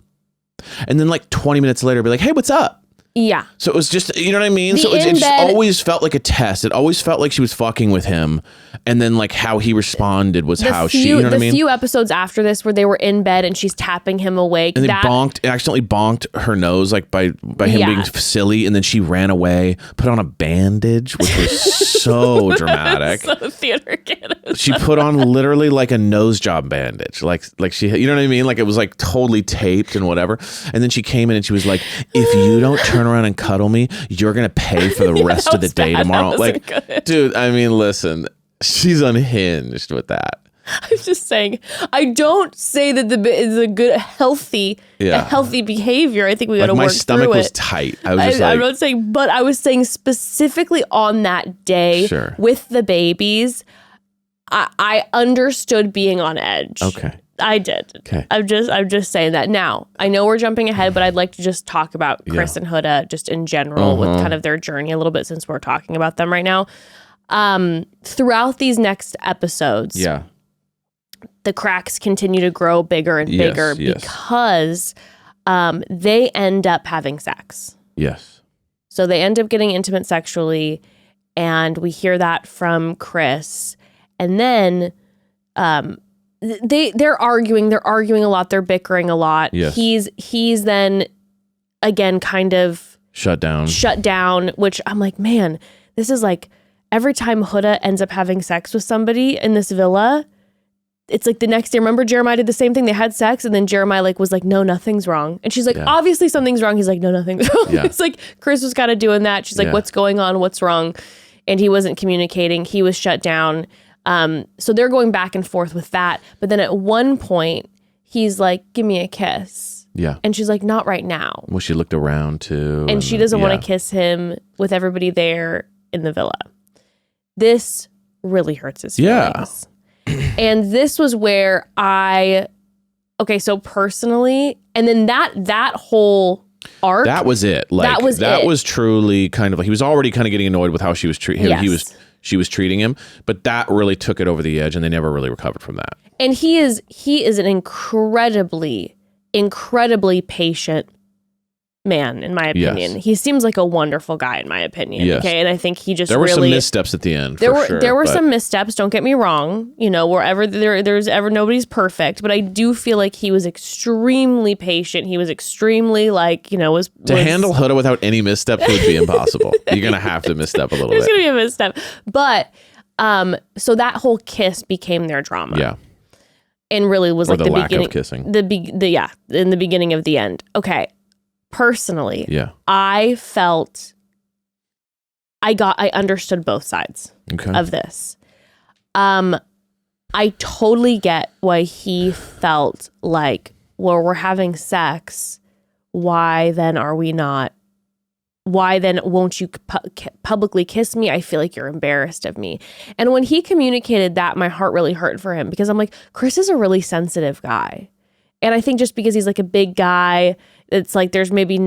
And then like 20 minutes later, be like, hey, what's up? Yeah. So it was just, you know what I mean? The So it in just bed- always felt like a test. It always felt like she was fucking with him. And then like how he responded was how she, you know what I mean? The few episodes after this where they were in bed and she's tapping him awake. And they accidentally bonked her nose like by him being silly. And then she ran away, put on a bandage, which was so dramatic. So theater kid. She put on literally like a nose job bandage. Like she, you know what I mean? Like it was like totally taped and whatever. And then she came in and she was like, if you don't turn around and cuddle me, you're going to pay for the rest of the day tomorrow. Like, good. Dude, I mean, listen, she's unhinged with that. I'm just saying, I don't say that is a good, healthy behavior. I think we got to work through it. My stomach was tight. I was just I'm not saying, but I was saying specifically on that day with the babies, I understood being on edge. Okay. I did. Okay. I'm just saying that. Now, I know we're jumping ahead, but I'd like to just talk about Chris and Huda just in general with kind of their journey a little bit since we're talking about them right now. Throughout these next episodes, the cracks continue to grow bigger and bigger because they end up having sex. Yes. So they end up getting intimate sexually, and we hear that from Chris. And then they're arguing a lot, they're bickering a lot. Yes. He's then again kind of shut down, which I'm like, man, this is like every time Huda ends up having sex with somebody in this villa, it's like the next day. Remember Jeremiah did the same thing. They had sex and then Jeremiah was like, no, nothing's wrong. And she's like, obviously something's wrong. He's like, no, nothing's wrong. Yeah. It's like Chris was kind of doing that. She's like, what's going on? What's wrong? And he wasn't communicating. He was shut down. So they're going back and forth with that. But then at one point, he's like, give me a kiss. Yeah. And she's like, not right now. Well, she looked around too. And she doesn't want to kiss him with everybody there in the villa. This really hurts his feelings. And this was where so personally, and then that whole arc. That was it. Like, that was truly kind of like, he was already kind of getting annoyed with how she was treating him. Yes. She was treating him, but that really took it over the edge and they never really recovered from that. And he is an incredibly patient man, in my opinion. He seems like a wonderful guy, in my opinion. Yes. Okay. And I think he just there were some missteps at the end. There were some missteps, don't get me wrong. You know, wherever there's ever, nobody's perfect. But I do feel like he was extremely patient. He was extremely to handle Huda without any missteps would be impossible. You're gonna have to misstep a little bit. There's gonna be a misstep. But so that whole kiss became their drama. Yeah. And really was or like the lack beginning of kissing. In the beginning of the end. Okay. Personally, I felt I understood both sides of this. I totally get why he felt like, well, we're having sex. Why then are we not? Why then won't you publicly kiss me? I feel like you're embarrassed of me. And when he communicated that, my heart really hurt for him because I'm like, Chris is a really sensitive guy. And I think just because he's like a big guy, it's like there's maybe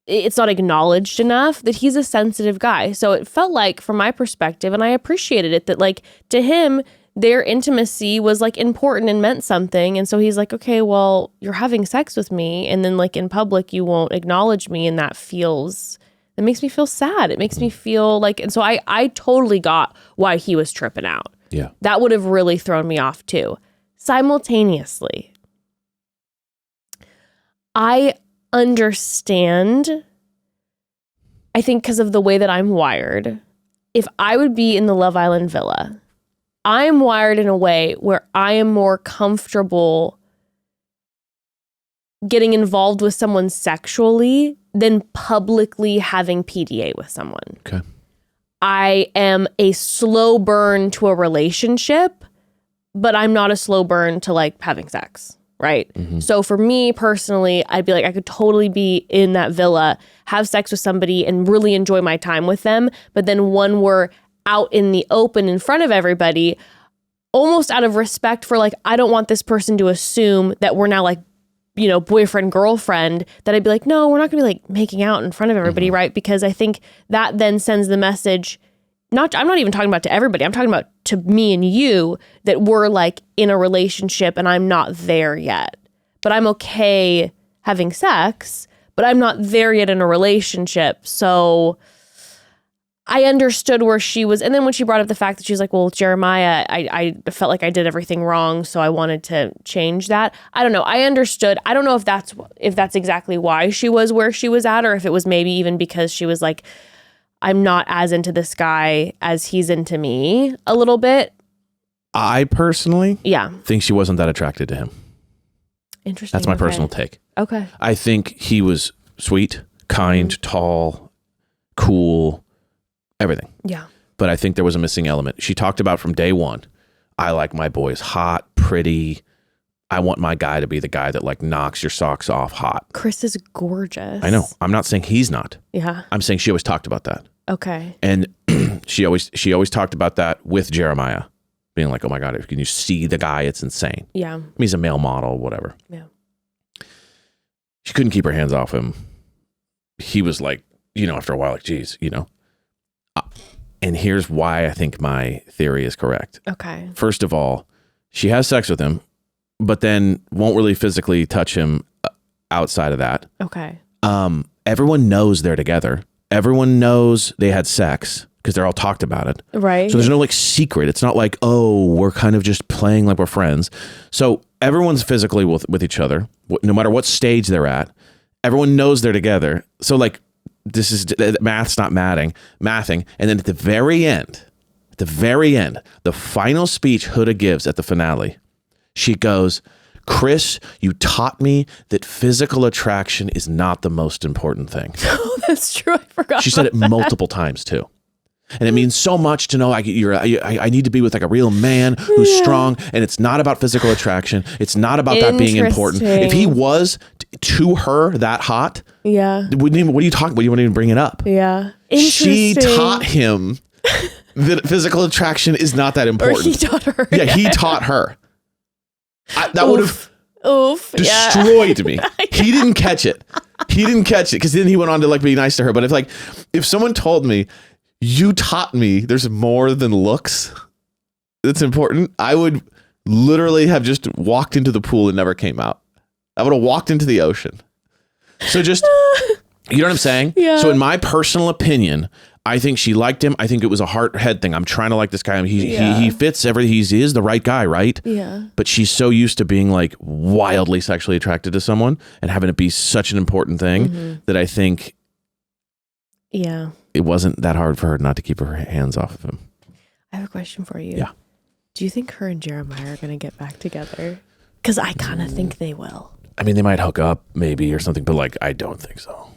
it's not acknowledged enough that he's a sensitive guy. So it felt like, from my perspective, and I appreciated it, that like to him, their intimacy was like important and meant something. And so he's like, okay, well, you're having sex with me. And then like in public, you won't acknowledge me. And that makes me feel sad. It makes me feel like, and so I totally got why he was tripping out. Yeah. That would have really thrown me off too. Simultaneously, I understand, I think because of the way that I'm wired, if I would be in the Love Island villa, I'm wired in a way where I am more comfortable getting involved with someone sexually than publicly having PDA with someone. Okay. I am a slow burn to a relationship, but I'm not a slow burn to like having sex. Right. Mm-hmm. So for me personally, I'd be like, I could totally be in that villa, have sex with somebody and really enjoy my time with them. But then when we're out in the open in front of everybody, almost out of respect for like, I don't want this person to assume that we're now like, boyfriend, girlfriend, that I'd be like, no, we're not gonna be like making out in front of everybody. Mm-hmm. Right. Because I think that then sends the message. I'm not even talking about to everybody. I'm talking about to me and you, that we're like in a relationship and I'm not there yet, but I'm okay having sex, but I'm not there yet in a relationship. So I understood where she was. And then when she brought up the fact that she was like, well, Jeremiah, I felt like I did everything wrong. So I wanted to change that. I don't know. I understood. I don't know if that's exactly why she was where she was at, or if it was maybe even because she was like, I'm not as into this guy as he's into me a little bit. I personally Yeah. think she wasn't that attracted to him. Interesting. That's my Okay. personal take. Okay. I think he was sweet, kind, tall, cool, everything. Yeah. But I think there was a missing element. She talked about from day one, I like my boys hot, pretty. I want my guy to be the guy that like knocks your socks off hot. Chris is gorgeous. I know. I'm not saying he's not. Yeah. I'm saying she always talked about that. Okay. And she always talked about that with Jeremiah, being like, oh my God, can you see the guy? It's insane. Yeah. I mean, he's a male model, whatever. Yeah. She couldn't keep her hands off him. He was like, after a while, like, geez, and here's why I think my theory is correct. Okay. First of all, she has sex with him, but then won't really physically touch him outside of that. Okay. Everyone knows they're together. Everyone knows they had sex because they're all talked about it. Right. So there's no like secret. It's not like, oh, we're kind of just playing like we're friends. So everyone's physically with each other, no matter what stage they're at. Everyone knows they're together. So like, this is math's not mathing. And then at the very end, the final speech Huda gives at the finale, she goes, Chris, you taught me that physical attraction is not the most important thing. Oh, that's true. I forgot. She said it multiple times too. And it means so much to know I need to be with like a real man who's strong, and it's not about physical attraction. It's not about that being important. If he was to her that hot, yeah. what are you talking about? You wouldn't even bring it up. Yeah. She taught him that physical attraction is not that important. Or he taught her. Yeah, he taught her. That would have destroyed me. He didn't catch it. Because then he went on to like be nice to her. But if someone told me, you taught me there's more than looks that's important, I would literally have just walked into the pool and never came out. I would have walked into the ocean. So just, you know what I'm saying? Yeah. So in my personal opinion, I think she liked him. I think it was a heart-head thing. I'm trying to like this guy. He fits everything. He is the right guy, right? Yeah. But she's so used to being like wildly sexually attracted to someone and having it be such an important thing that I think it wasn't that hard for her not to keep her hands off of him. I have a question for you. Yeah. Do you think her and Jeremiah are going to get back together? Because I kind of think they will. I mean, they might hook up maybe or something, but like, I don't think so.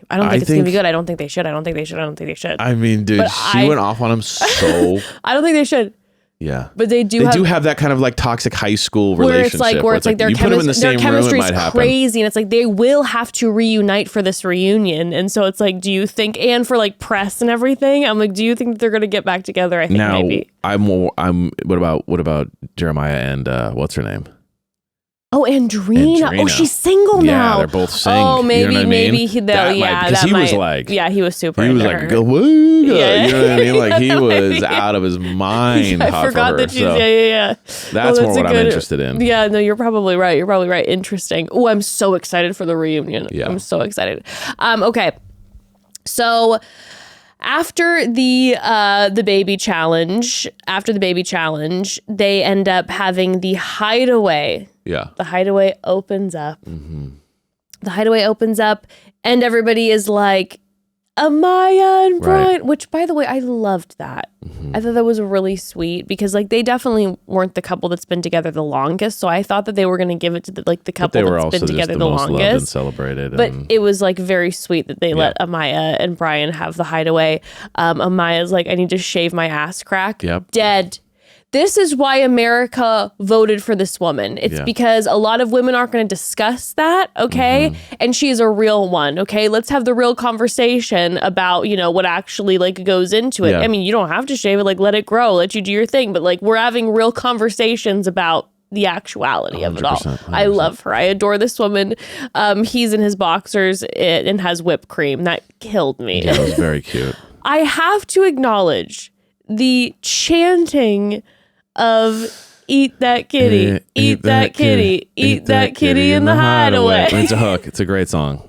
I don't think it's going to be good. I don't think they should. I don't think they should. I mean, dude, she went off on him so. I don't think they should. Yeah. But they do have that kind of like toxic high school relationship. Where it's like their chemistry is happen. crazy. And it's like they will have to reunite for this reunion. And so it's like, do you think, and for like press and everything, I'm like, do you think that they're going to get back together? I think maybe. What about Jeremiah and what's her name? Oh, Andrina. Oh, she's single now. Yeah, they're both single. Oh, maybe, you know maybe he was like, he was super. He was like, woo, yeah. You know what I mean? Like he was out of his mind. I forgot that she's yeah. That's more what I'm interested in. Yeah, no, you're probably right. Interesting. Oh, I'm so excited for the reunion. Yeah. I'm so excited. Okay, so. After the baby challenge, they end up having the Hideaway. Yeah. The Hideaway opens up. Mm-hmm. The Hideaway opens up, and everybody is like, Amaya and Bryan, which, by the way, I loved that. Mm-hmm. I thought that was really sweet because, like, they definitely weren't the couple that's been together the longest. So I thought that they were going to give it to the couple that's been together the longest. Loved and celebrated. But it was like very sweet that they let Amaya and Bryan have the Hideaway. Amaya's like, I need to shave my ass crack. Yep. Dead. This is why America voted for this woman. It's because a lot of women aren't going to discuss that, okay? Mm-hmm. And she is a real one, okay? Let's have the real conversation about, what actually like goes into it. Yeah. I mean, you don't have to shave it, like let it grow, let you do your thing, but like we're having real conversations about the actuality of it all. 100%. I love her. I adore this woman. He's in his boxers and has whipped cream. That killed me. Yeah, it was very cute. I have to acknowledge the chanting of eat that kitty, eat that kitty, eat that kitty in the hideaway. It's a hook. It's a great song.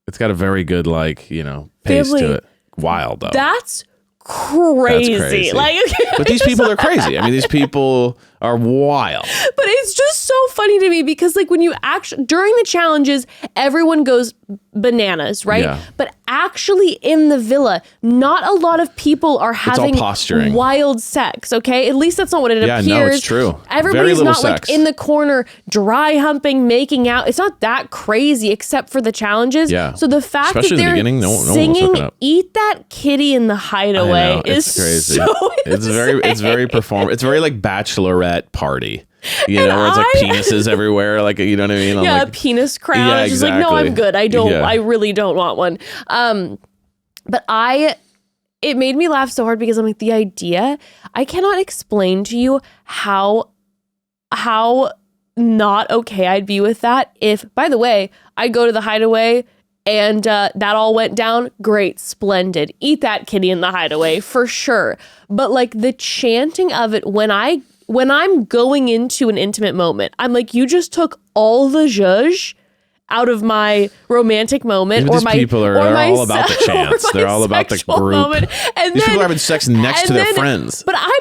It's got a very good, like, you know, pace Family. to it. Wild, though. That's crazy. Like, but these people are crazy. I mean, these people are wild. But it's just so funny to me because, like, when you actually, during the challenges, everyone goes bananas, right? Yeah. But actually in the villa, not a lot of people are having posturing. wild sex, okay? At least that's not what it appears. No, it's true. Everybody's Very not little like sex. in the corner dry humping, making out. It's not that crazy except for the challenges. Yeah. So the fact Especially that in the they're beginning, no one was singing hooking up. "Eat That Kitty in the Hideaway" I know, is it's crazy. so it's very It's very like bachelorette party. You know, where it's like penises everywhere, like, you know what I mean? Yeah, like, a penis crown. Yeah, It's just like, no, I'm exactly. good. Yeah. I really don't want one. But it made me laugh so hard because I'm like, the idea, I cannot explain to you how not okay I'd be with that if, by the way, I go to the hideaway and that all went down. Great, splendid. Eat that kitty in the hideaway for sure. But like the chanting of it when I'm going into an intimate moment, I'm like, you just took all the zhuzh out of my romantic moment. Even Or these my people are or my all about the se- chance. or my They're all about the sexual group. moment. And These then, people are having sex next to and their then- friends. But I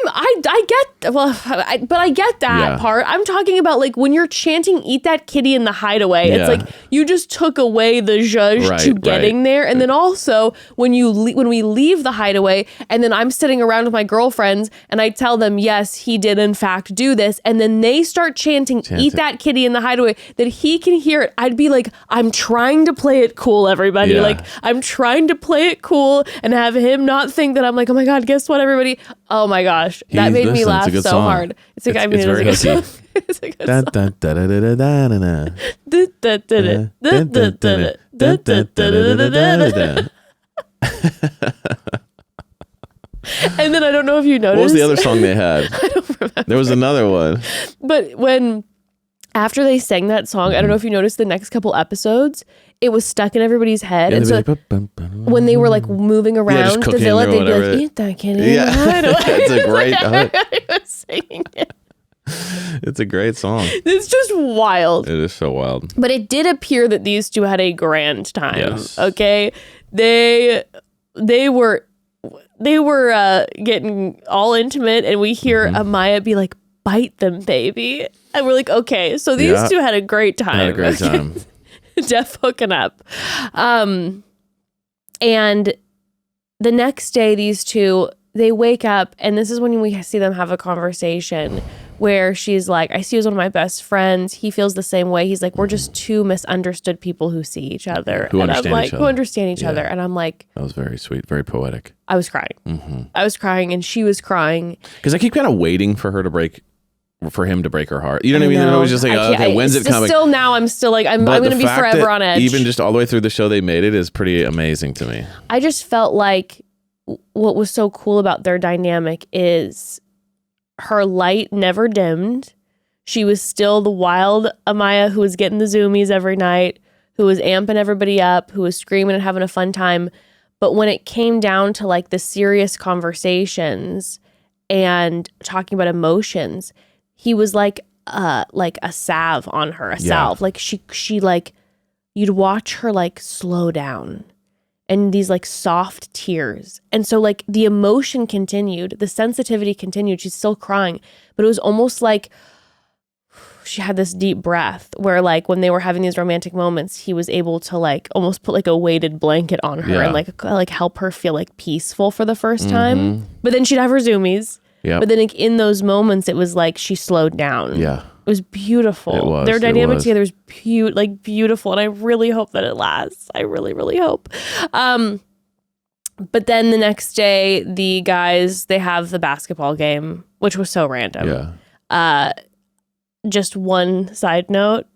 get that Yeah. part. I'm talking about like when you're chanting "Eat That Kitty in the Hideaway." Yeah. It's like you just took away the zhuzh Right, to getting right. there, and then also when we leave the hideaway, and then I'm sitting around with my girlfriends, and I tell them, yes, he did in fact do this, and then they start chanting "Eat That Kitty in the Hideaway," that he can hear it. I'd be like, I'm trying to play it cool, everybody. Yeah. Like I'm trying to play it cool and have him not think that I'm like, oh my god, guess what, everybody? Oh my gosh, that made me Listen, laugh it's a good so song. hard. It's like, I mean, it's it very is a good hooky. song. It's a good Da, song. da, da, da, da, da, da, da. Da, da, da, da, da, da, da, da, da, da, da, da. And then I don't know if you noticed. What was the other song they had? I don't remember. There was another one. But after they sang that song, I don't know if you noticed the next couple episodes, it was stuck in everybody's head. Yeah, And so when they were like moving around the cooking villa, or they'd be whatever. like, "Eat that kitty." Yeah. It's a great hook. I was singing it. It's a great song. It's just wild. It is so wild. But it did appear that these two had a grand time. Yes. Okay. They were getting all intimate, and we hear Amaya be like, "Bite them, baby." And we're like, okay, so these Yeah. two had a great time. Had a great time. Jeff hooking up. And the next day, these two, they wake up, and this is when we see them have a conversation where she's like, I see you as one of my best friends. He feels the same way. He's like, we're just two misunderstood people who see each other. Who and understand I'm like, each other. who understand each Yeah. other. And I'm like, That was very sweet, very poetic. I was crying. I was crying, and she was crying. Because I keep kind of waiting for him to break her heart. You know what I mean? They're always just like, I can't- okay, when's it coming? Still now, I'm still like, I'm But going the to be fact forever that on edge. Even just all the way through the show they made it is pretty amazing to me. I just felt like what was so cool about their dynamic is her light never dimmed. She was still the wild Amaya who was getting the zoomies every night, who was amping everybody up, who was screaming and having a fun time. But when it came down to like the serious conversations and talking about emotions, he was like a salve on her, a salve. Like she like, you'd watch her like slow down and these like soft tears. And so like the emotion continued, the sensitivity continued. She's still crying, but it was almost like she had this deep breath where like when they were having these romantic moments, he was able to like almost put like a weighted blanket on her and like help her feel like peaceful for the first time. But then she'd have her zoomies. Yeah. But then like, in those moments, it was like she slowed down. Yeah. It was beautiful. It was, Their it dynamic was. together is beautiful, and I really hope that it lasts. I really, really hope. But then the next day, the guys, they have the basketball game, which was so random. Yeah. Just one side note.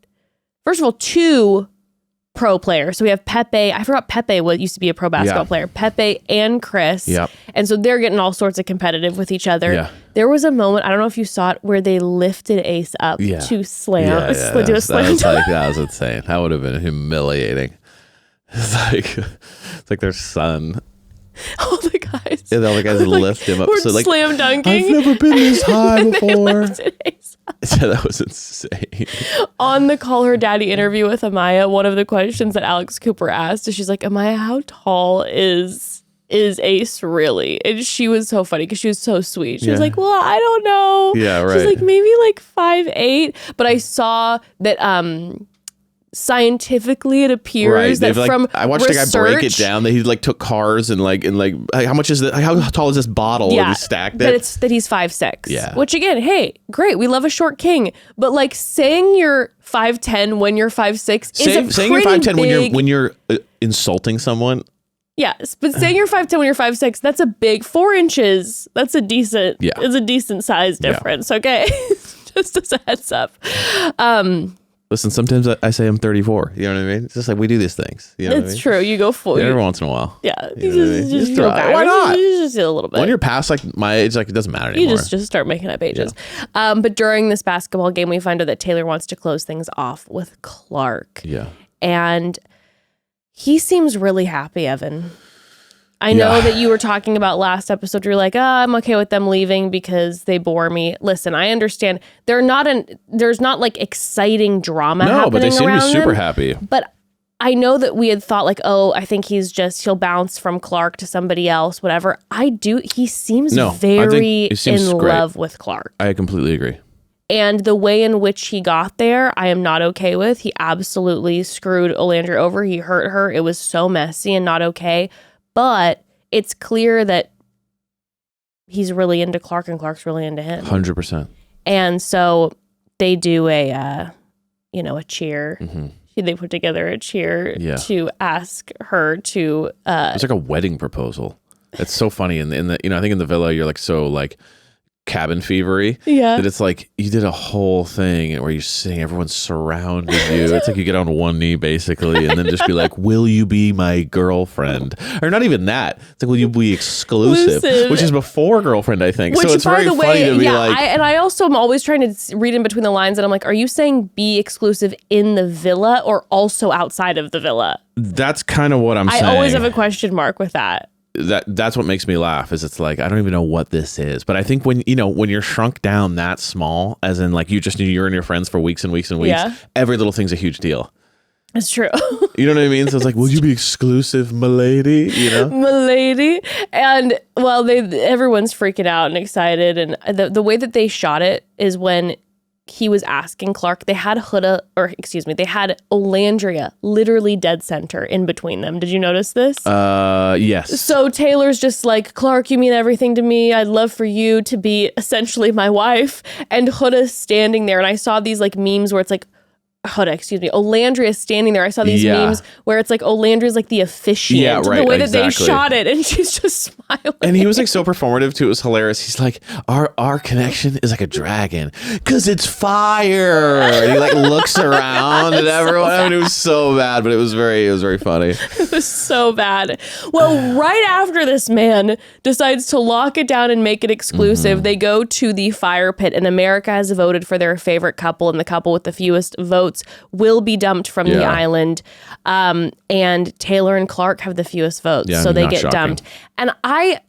First of all, two pro players. So we have Pepe. I forgot Pepe used to be a pro basketball player. Pepe and Chris. Yep. And so they're getting all sorts of competitive with each other. Yeah. There was a moment, I don't know if you saw it, where they lifted Ace up to slam. Do a slam. That was insane. That would have been humiliating. It's like their son. All the guys. Yeah, all the guys lift him up. We're So like, slam dunking. I've never been this high They before. lifted Ace up. Yeah, that was insane. On the Call Her Daddy interview with Amaya, one of the questions that Alex Cooper asked is, she's like, Amaya, how tall is Ace really? And she was so funny because she was so sweet. She was Yeah. like, well, I don't know. Yeah, She's right. like, maybe like 5'8". But I saw that scientifically it appears that They've, from I watched a guy break it research- down that he like took cars and how much is how tall is this bottle? And he stacked it. that he's 5'6". Yeah. Which again, hey, great, we love a short king. But like saying you're 5'10" when you're 5'6" is saying you're pretty 5'10" big. when you're insulting someone. Yes, but saying you're 5'10" when you're 5'6", that's a big 4 inches. That's a decent. Yeah. It's a decent size difference. Okay, just as a heads up. Listen, sometimes I say I'm 34. You know what I mean? It's just like we do these things. You know what I It's mean? you go full. Yeah, every once in a while. Yeah, You know what I mean? just throw go it. back. Why not? Just a little bit. When you're past like my age, like it doesn't matter You anymore. just start making up ages. But during this basketball game, we find out that Taylor wants to close things off with Clarke. Yeah. And he seems really happy, Evan. I know that you were talking about last episode. You're like, I'm okay with them leaving because they bore me. Listen, I understand. There's not like exciting drama happening No, but they seem to be around super them. happy. But I know that we had thought like, I think he'll bounce from Clarke to somebody else, whatever. He seems No, I think very he seems in great. love with Clarke. I completely agree. And the way in which he got there, I am not okay with. He absolutely screwed Olandria over. He hurt her. It was so messy and not okay. But it's clear that he's really into Clarke and Clarke's really into him. 100%. And so they do a cheer. Mm-hmm. They put together a cheer Yeah. to ask her to. It's like a wedding proposal. It's so funny. In the I think in the villa you're like so like cabin fevery. Yeah. That it's like you did a whole thing where you're sitting, everyone's surrounding you. It's like you get on one knee basically and then just be like, will you be my girlfriend? Or not even that. It's like, will you be exclusive? Which is before girlfriend, I think. Which, so it's by very the way, funny to be like. I also am always trying to read in between the lines, and I'm like, are you saying be exclusive in the villa or also outside of the villa? That's kind of what I'm saying. I always have a question mark with that. That's what makes me laugh is it's like I don't even know what this is, but I think when you're shrunk down that small, as in like you're and your friends for weeks and weeks and weeks, every little thing's a huge deal. It's true. You know what I mean? So it's like, will you be exclusive, milady? You know, milady. And well, everyone's freaking out and excited, and the way that they shot it is when he was asking Clarke, they had Olandria literally dead center in between them. Did you notice this? Yes. So Taylor's just like, Clarke, you mean everything to me. I'd love for you to be essentially my wife. And Huda's standing there. And I saw these like memes where it's like, Olandria's standing there. I saw these memes where it's like Olandria's like the officiant. Yeah, right, the way that exactly. they shot it, and she's just smiling. And he was like so performative too. It was hilarious. He's like, our connection is like a dragon because it's fire. And he like looks around at everyone. I mean, it was so bad, but it was very funny. It was so bad. Well, right after this man decides to lock it down and make it exclusive, they go to the fire pit, and America has voted for their favorite couple, and the couple with the fewest votes will be dumped from the island. And Taylor and Clarke have the fewest votes, so they get dumped. And I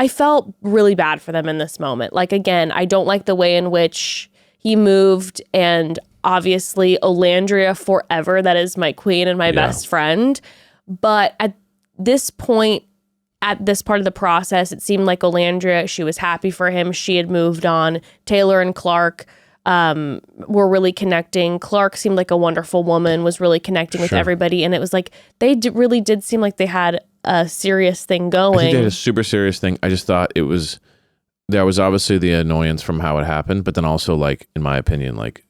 felt really bad for them in this moment. Like, again, I don't like the way in which he moved, and obviously Olandria forever, that is my queen and my best friend. But at this point, at this part of the process, it seemed like Olandria, she was happy for him. She had moved on. Taylor and Clarke were really connecting. Clarke seemed like a wonderful woman, was really connecting with everybody. And it was like, they really did seem like they had a serious thing going. I think they had a super serious thing. I just thought there was obviously the annoyance from how it happened, but then also like, in my opinion, like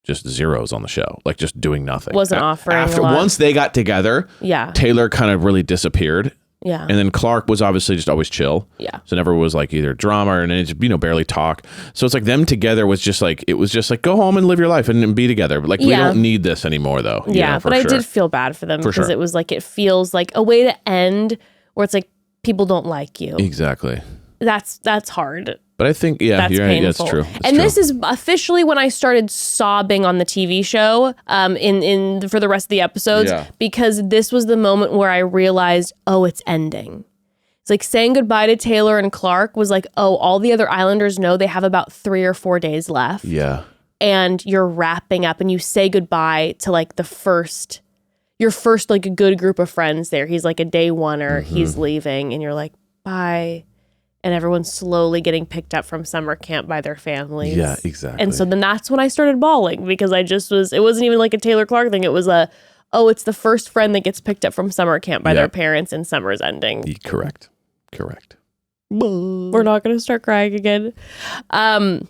just zeros on the show, like just doing nothing. Wasn't offering a lot. Once they got together, Taylor kind of really disappeared. Yeah. And then Clarke was obviously just always chill. Yeah. So never was like either drama and just, barely talk. So it's like them together was just like, it was just like, go home and live your life and be together. But like, we don't need this anymore though. Yeah. But I did feel bad for them because it was like, it feels like a way to end where it's like, people don't like you. Exactly. That's hard. But I think, that's you're painful. right. That's true. And this is officially when I started sobbing on the TV show for the rest of the episodes, because this was the moment where I realized, it's ending. It's like saying goodbye to Taylor and Clarke was like, oh, all the other Islanders know they have about 3 or 4 days left. Yeah. And you're wrapping up and you say goodbye to like your first like a good group of friends there. He's like a day oneer. He's leaving and you're like, bye. And everyone's slowly getting picked up from summer camp by their families. Yeah, exactly. And so then that's when I started bawling because it wasn't even like a Taylor Clarke thing. It was it's the first friend that gets picked up from summer camp by their parents and summer's ending. Correct. We're not going to start crying again. And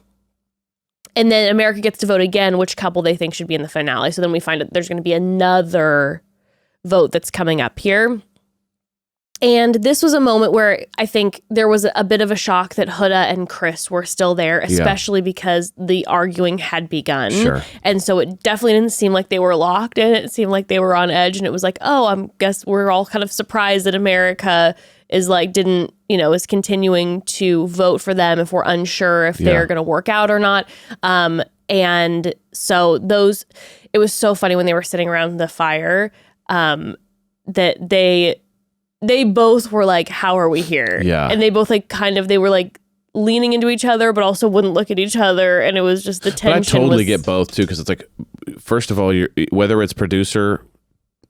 then America gets to vote again, which couple they think should be in the finale. So then we find out there's going to be another vote that's coming up here. And this was a moment where I think there was a bit of a shock that Huda and Chris were still there, especially because the arguing had begun. Sure. And so it definitely didn't seem like they were locked in. It seemed like they were on edge. And it was like, oh, I guess we're all kind of surprised that America is like, is continuing to vote for them if we're unsure if they're going to work out or not. And so it was so funny when they were sitting around the fire that they both were like, how are we here? Yeah. And they both they were like leaning into each other, but also wouldn't look at each other. And it was just the tension. But I totally get both too. Cause it's like, first of all, whether it's producer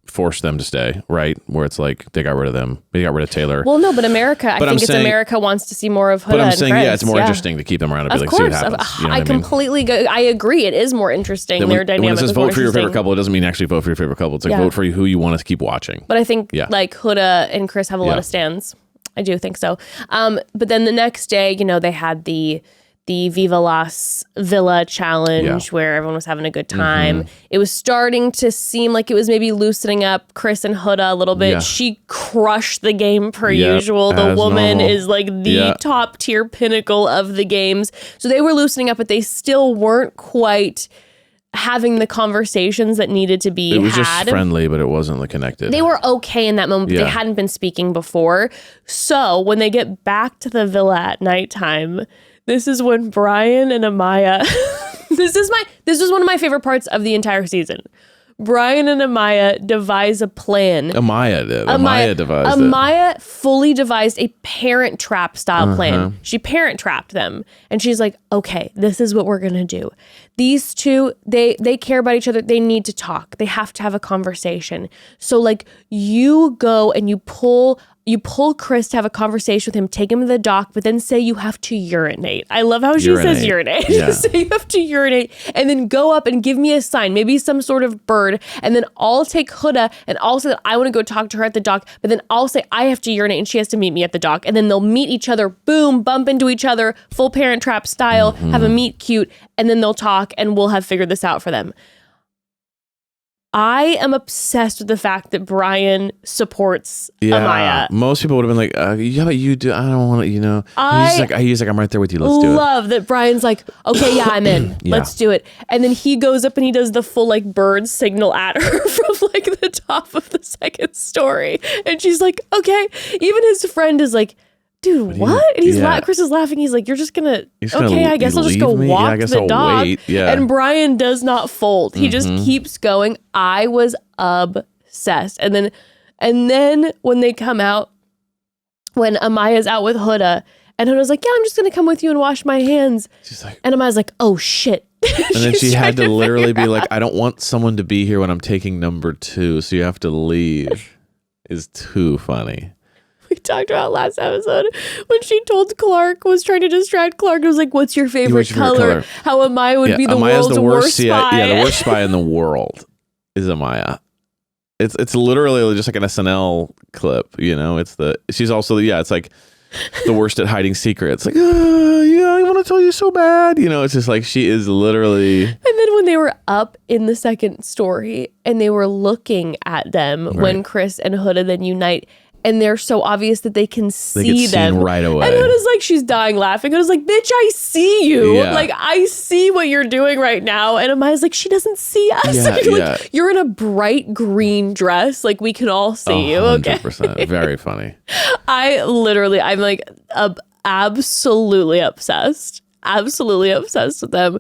forced them to stay, right? Where it's like, they got rid of them. They got rid of Taylor. Well, no, but America, I think America wants to see more of Huda. But I'm saying, and Chris. It's more interesting to keep them around and be like, see what happens. You know I completely I agree. It is more interesting. Their dynamic. When it says vote for your favorite couple, it doesn't mean actually vote for your favorite couple. It's like vote for who you want to keep watching. But I think like Huda and Chris have a lot of stands. I do think so. But then the next day, they had the Viva Las Villa challenge where everyone was having a good time. It was starting to seem like it was maybe loosening up Chris and Huda a little bit. Yeah. She crushed the game per usual. The woman is like the top tier pinnacle of the games. So they were loosening up, but they still weren't quite having the conversations that needed to be had. It was just friendly, but it wasn't like connected. They were okay in that moment, but they hadn't been speaking before. So when they get back to the villa at nighttime, this is when Bryan and Amaya, this was one of my favorite parts of the entire season. Bryan and Amaya devise a plan. Amaya did. Amaya devised it. Amaya fully devised a parent trap style plan. She parent trapped them. And she's like, okay, this is what we're going to do. These two, they care about each other. They need to talk. They have to have a conversation. So like you go and you pull Chris to have a conversation with him, take him to the dock, but then say you have to urinate. I love how she says urinate. Yeah. Say you have to urinate and then go up and give me a sign, maybe some sort of bird. And then I'll take Huda and I'll say that I want to go talk to her at the dock, but then I'll say I have to urinate and she has to meet me at the dock. And then they'll meet each other, boom, bump into each other, full Parent Trap style, have a meet cute, and then they'll talk and we'll have figured this out for them. I am obsessed with the fact that Bryan supports Amaya. Most people would have been like, yeah, but you do. I don't want to, He's like, I'm right there with you. Let's do it. Love that Bryan's like, okay, yeah, I'm in. Let's do it. And then he goes up and he does the full like bird signal at her from like the top of the second story. And she's like, okay. Even his friend is like, dude, what? And he's Chris is laughing. He's like, you're just gonna okay, I guess I'll just go walk the dog. Yeah. And Bryan does not fold. He just keeps going. I was obsessed. And then when they come out, when Amaya's out with Huda, and Huda's like, yeah, I'm just gonna come with you and wash my hands. She's like, and Amaya's like, oh shit. And then she had to literally be like, I don't want someone to be here when I'm taking number 2, so you have to leave. Is too funny. We talked about last episode when she told Clarke, was trying to distract Clarke. It was like, what's your favorite color? How Amaya would be the world's worst spy. Yeah, the worst spy in the world is Amaya. It's literally just like an SNL clip, she's also, it's like the worst at hiding secrets. Like, I want to tell you so bad. It's just like she is literally. And then when they were up in the second story and they were looking at them when Chris and Huda then unite, and they're so obvious that they can see them right away. And Huda's like, she's dying laughing. Huda's like, bitch, I see you. Yeah. Like, I see what you're doing right now. And Amaya's like, she doesn't see us. Yeah, you're in a bright green dress. Like, we can all see you. 100%. Okay. Very funny. I'm like absolutely obsessed. Absolutely obsessed with them.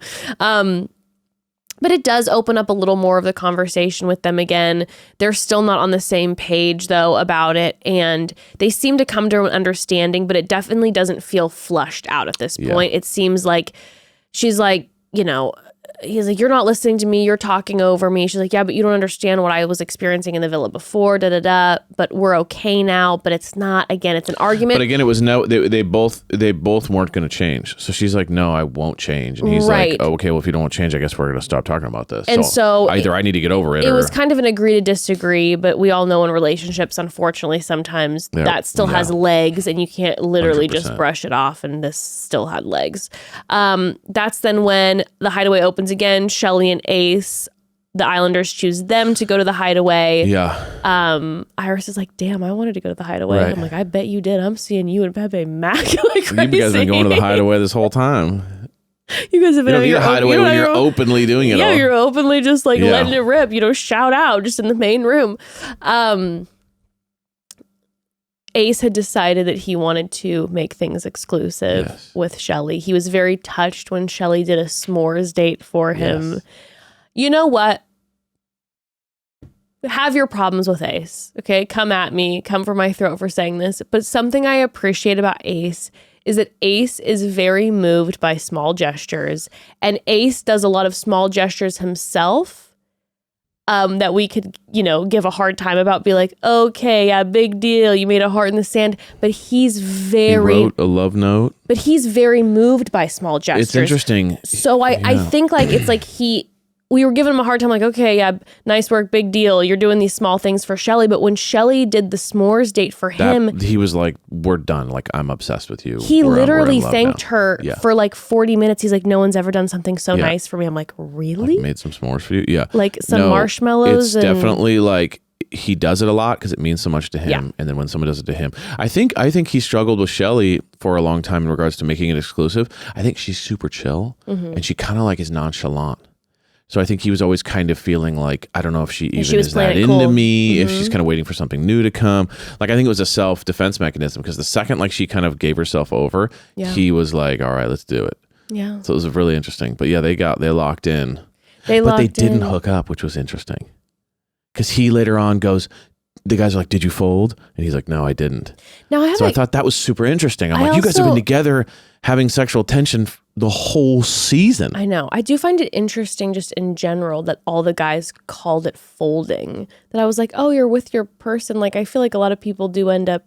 But it does open up a little more of the conversation with them again. They're still not on the same page, though, about it. And they seem to come to an understanding, but it definitely doesn't feel flushed out at this point. It seems like she's like, you know, he's like, you're not listening to me. You're talking over me. She's like, yeah, but you don't understand what I was experiencing in the villa before, but we're okay now. But it's not, again, it's an argument. But again, it was no, they both weren't going to change. So she's like, no, I won't change. And he's like, oh, okay, well, if you don't want to change, I guess we're going to stop talking about this. And so either I need to get over it. It was kind of an agree to distree, but we all know in relationships, unfortunately, sometimes that still has legs and you can't literally 100%. just brush it off, and this still had legs. That's then when the Hideaway opens again. Chelley and Ace, the Islanders choose them to go to the Hideaway. Yeah. Iris is like, damn, I wanted to go to the Hideaway. Right. I'm like, I bet you did. I'm seeing you and Pepe Mac like crazy. You guys have been going to the Hideaway this whole time. You guys have been having a Hideaway when you're openly doing it all. Yeah, you're openly just like letting it rip, shout out just in the main room. Ace had decided that he wanted to make things exclusive with Chelley. He was very touched when Chelley did a s'mores date for him. Yes. You know what? Have your problems with Ace, okay? Come at me. Come for my throat for saying this. But something I appreciate about Ace is that Ace is very moved by small gestures. And Ace does a lot of small gestures himself. That we could, give a hard time about, be like, okay, yeah, big deal. You made a heart in the sand. But he wrote a love note. But he's very moved by small gestures. It's interesting. So I think like, it's like we were giving him a hard time, like, okay, yeah, nice work, big deal. You're doing these small things for Chelley. But when Chelley did the s'mores date for him, he was like, we're done. Like, I'm obsessed with you. He literally thanked her for like 40 minutes. He's like, no one's ever done something so nice for me. I'm like, really? Like, made some s'mores for you? Yeah. Like some marshmallows. It's definitely like, he does it a lot because it means so much to him. Yeah. And then when someone does it to him, I think he struggled with Chelley for a long time in regards to making it exclusive. I think she's super chill and she kind of like is nonchalant. So I think he was always kind of feeling like, I don't know if she even is that into me, if she's kind of waiting for something new to come. Like, I think it was a self-defense mechanism because the second like she kind of gave herself over, he was like, all right, let's do it. Yeah. So it was really interesting. But yeah, they locked in. But they didn't hook up, which was interesting. Because he later on goes, the guys are like, did you fold? And he's like, no, I didn't. I thought that was super interesting. I'm like, you guys have been together having sexual tension the whole season. I know. I do find it interesting just in general that all the guys called it folding. That I was like, oh, you're with your person. Like, I feel like a lot of people do end up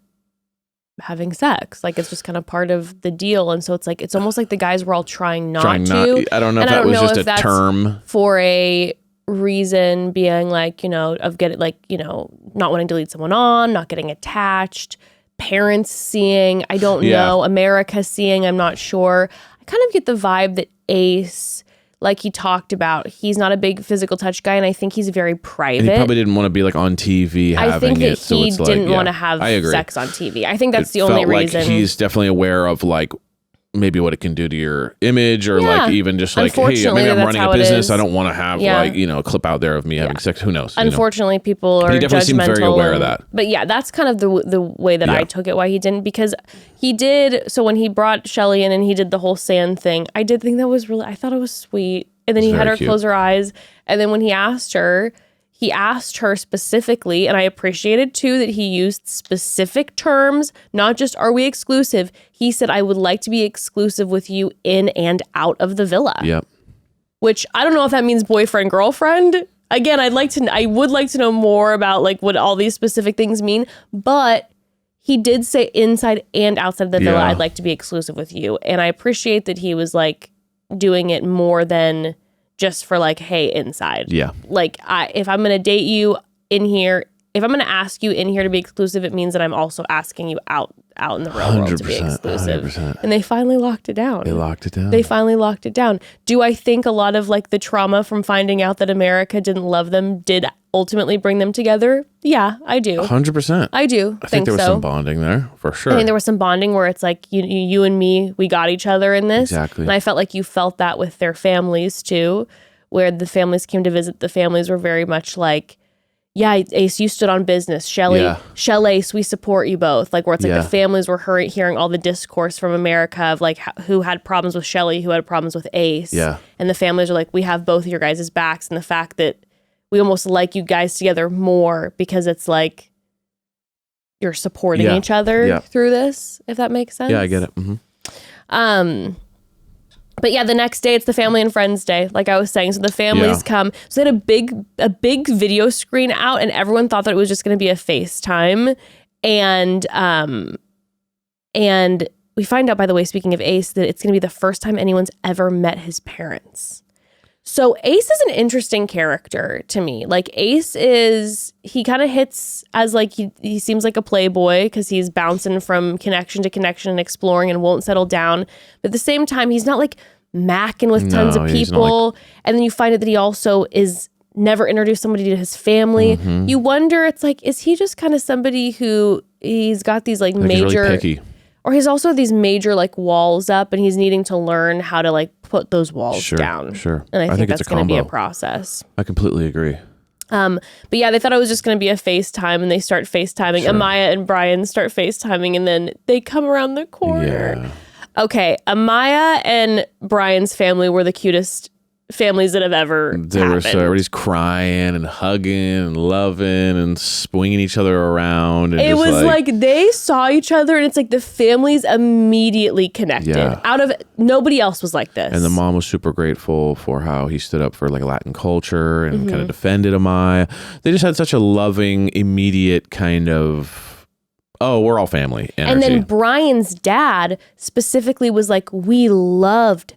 having sex. Like, it's just kind of part of the deal. And so it's like, it's almost like the guys were all trying not to. I don't know if that was just a term. For a reason being like, of getting like, not wanting to lead someone on, not getting attached, parents seeing, I don't know, America seeing, I'm not sure. I kind of get the vibe that Ace, like he talked about, he's not a big physical touch guy, and I think he's very private. And he probably didn't want to be like on TV having I think that it. So he didn't want to have sex on TV. I think that's the only reason. Like he's definitely aware of like maybe what it can do to your image or like even just like, hey, maybe I'm running a business. I don't want to have like, a clip out there of me having sex. Who knows? Unfortunately, people are he definitely seems very aware of that. But yeah, that's kind of the way that I took it, why he didn't, because he did. So when he brought Chelley in and he did the whole sand thing, I did think that was really, I thought it was sweet. And then he had her close her eyes. And then when he asked her specifically, and I appreciated too that he used specific terms, not just are we exclusive. He said, I would like to be exclusive with you in and out of the villa. Yep. Which I don't know if that means boyfriend, girlfriend. Again, I would like to know more about like what all these specific things mean, but he did say inside and outside the villa, I'd like to be exclusive with you. And I appreciate that he was like doing it more than just for like, hey, inside. Yeah. Like if I'm going to date you in here, if I'm going to ask you in here to be exclusive, it means that I'm also asking you out in the real world to be exclusive. 100%. And they finally locked it down. They finally locked it down. Do I think a lot of like the trauma from finding out that America didn't love them did ultimately bring them together? Yeah, I do. 100%. I do. I think there was some bonding there for sure. I think there was some bonding where it's like you and me, we got each other in this. Exactly. And I felt like you felt that with their families too, where the families came to visit. The families were very much like, yeah, Ace, you stood on business. Chelley, we support you both. Like where it's like the families were hearing all the discourse from America of like who had problems with Chelley, who had problems with Ace. Yeah. And the families are like, we have both of your guys' backs. And the fact that we almost like you guys together more because it's like you're supporting each other through this, if that makes sense. Yeah, I get it. Mm-hmm. But yeah, the next day it's the family and friends day, like I was saying. So the families come. So they had a big video screen out, and everyone thought that it was just going to be a FaceTime. And we find out, by the way, speaking of Ace, that it's going to be the first time anyone's ever met his parents. So Ace is an interesting character to me. Like he kind of hits as like he seems like a playboy because he's bouncing from connection to connection and exploring and won't settle down. But at the same time, he's not like macking with tons of people. And then you find out that he also is never introduced somebody to his family. Mm-hmm. You wonder, it's like, is he just kind of somebody who he's got these like major... He's really picky. Or he's also these major like walls up and he's needing to learn how to like put those walls down. Sure. And I think that's going to be a process. I completely agree. But yeah, they thought it was just going to be a FaceTime and they start FaceTiming. Sure. Amaya and Bryan start FaceTiming and then they come around the corner. Yeah. Okay. Amaya and Bryan's family were the cutest families that have ever happened. Everybody's crying and hugging and loving and swinging each other around. And it was like they saw each other and it's like the families immediately connected. Yeah. Out of nobody else was like this. And the mom was super grateful for how he stood up for like Latin culture and kind of defended Amaya. They just had such a loving, immediate kind of, oh, we're all family energy. And then Bryan's dad specifically was like, we loved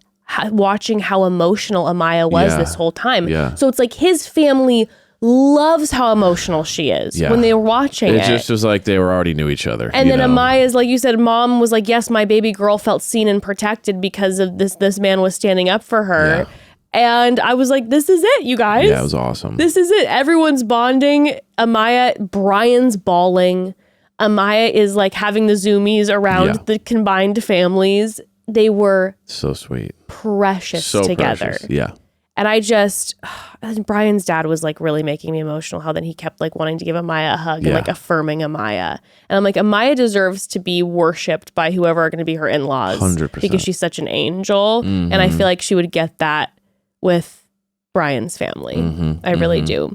watching how emotional Amaya was this whole time. Yeah. So it's like his family loves how emotional she is when they were watching it. It just was like they already knew each other. And then Amaya's, like you said, mom was like, yes, my baby girl felt seen and protected because of this man was standing up for her. Yeah. And I was like, this is it, you guys. Yeah, it was awesome. This is it. Everyone's bonding. Bryan's bawling. Amaya is like having the zoomies around the combined families. They were so sweet, precious together. Precious. Yeah. And Bryan's dad was like really making me emotional. How then he kept like wanting to give Amaya a hug and like affirming Amaya. And I'm like, Amaya deserves to be worshipped by whoever are going to be her in-laws. 100%. Because she's such an angel. Mm-hmm. And I feel like she would get that with Bryan's family. Mm-hmm. I really do.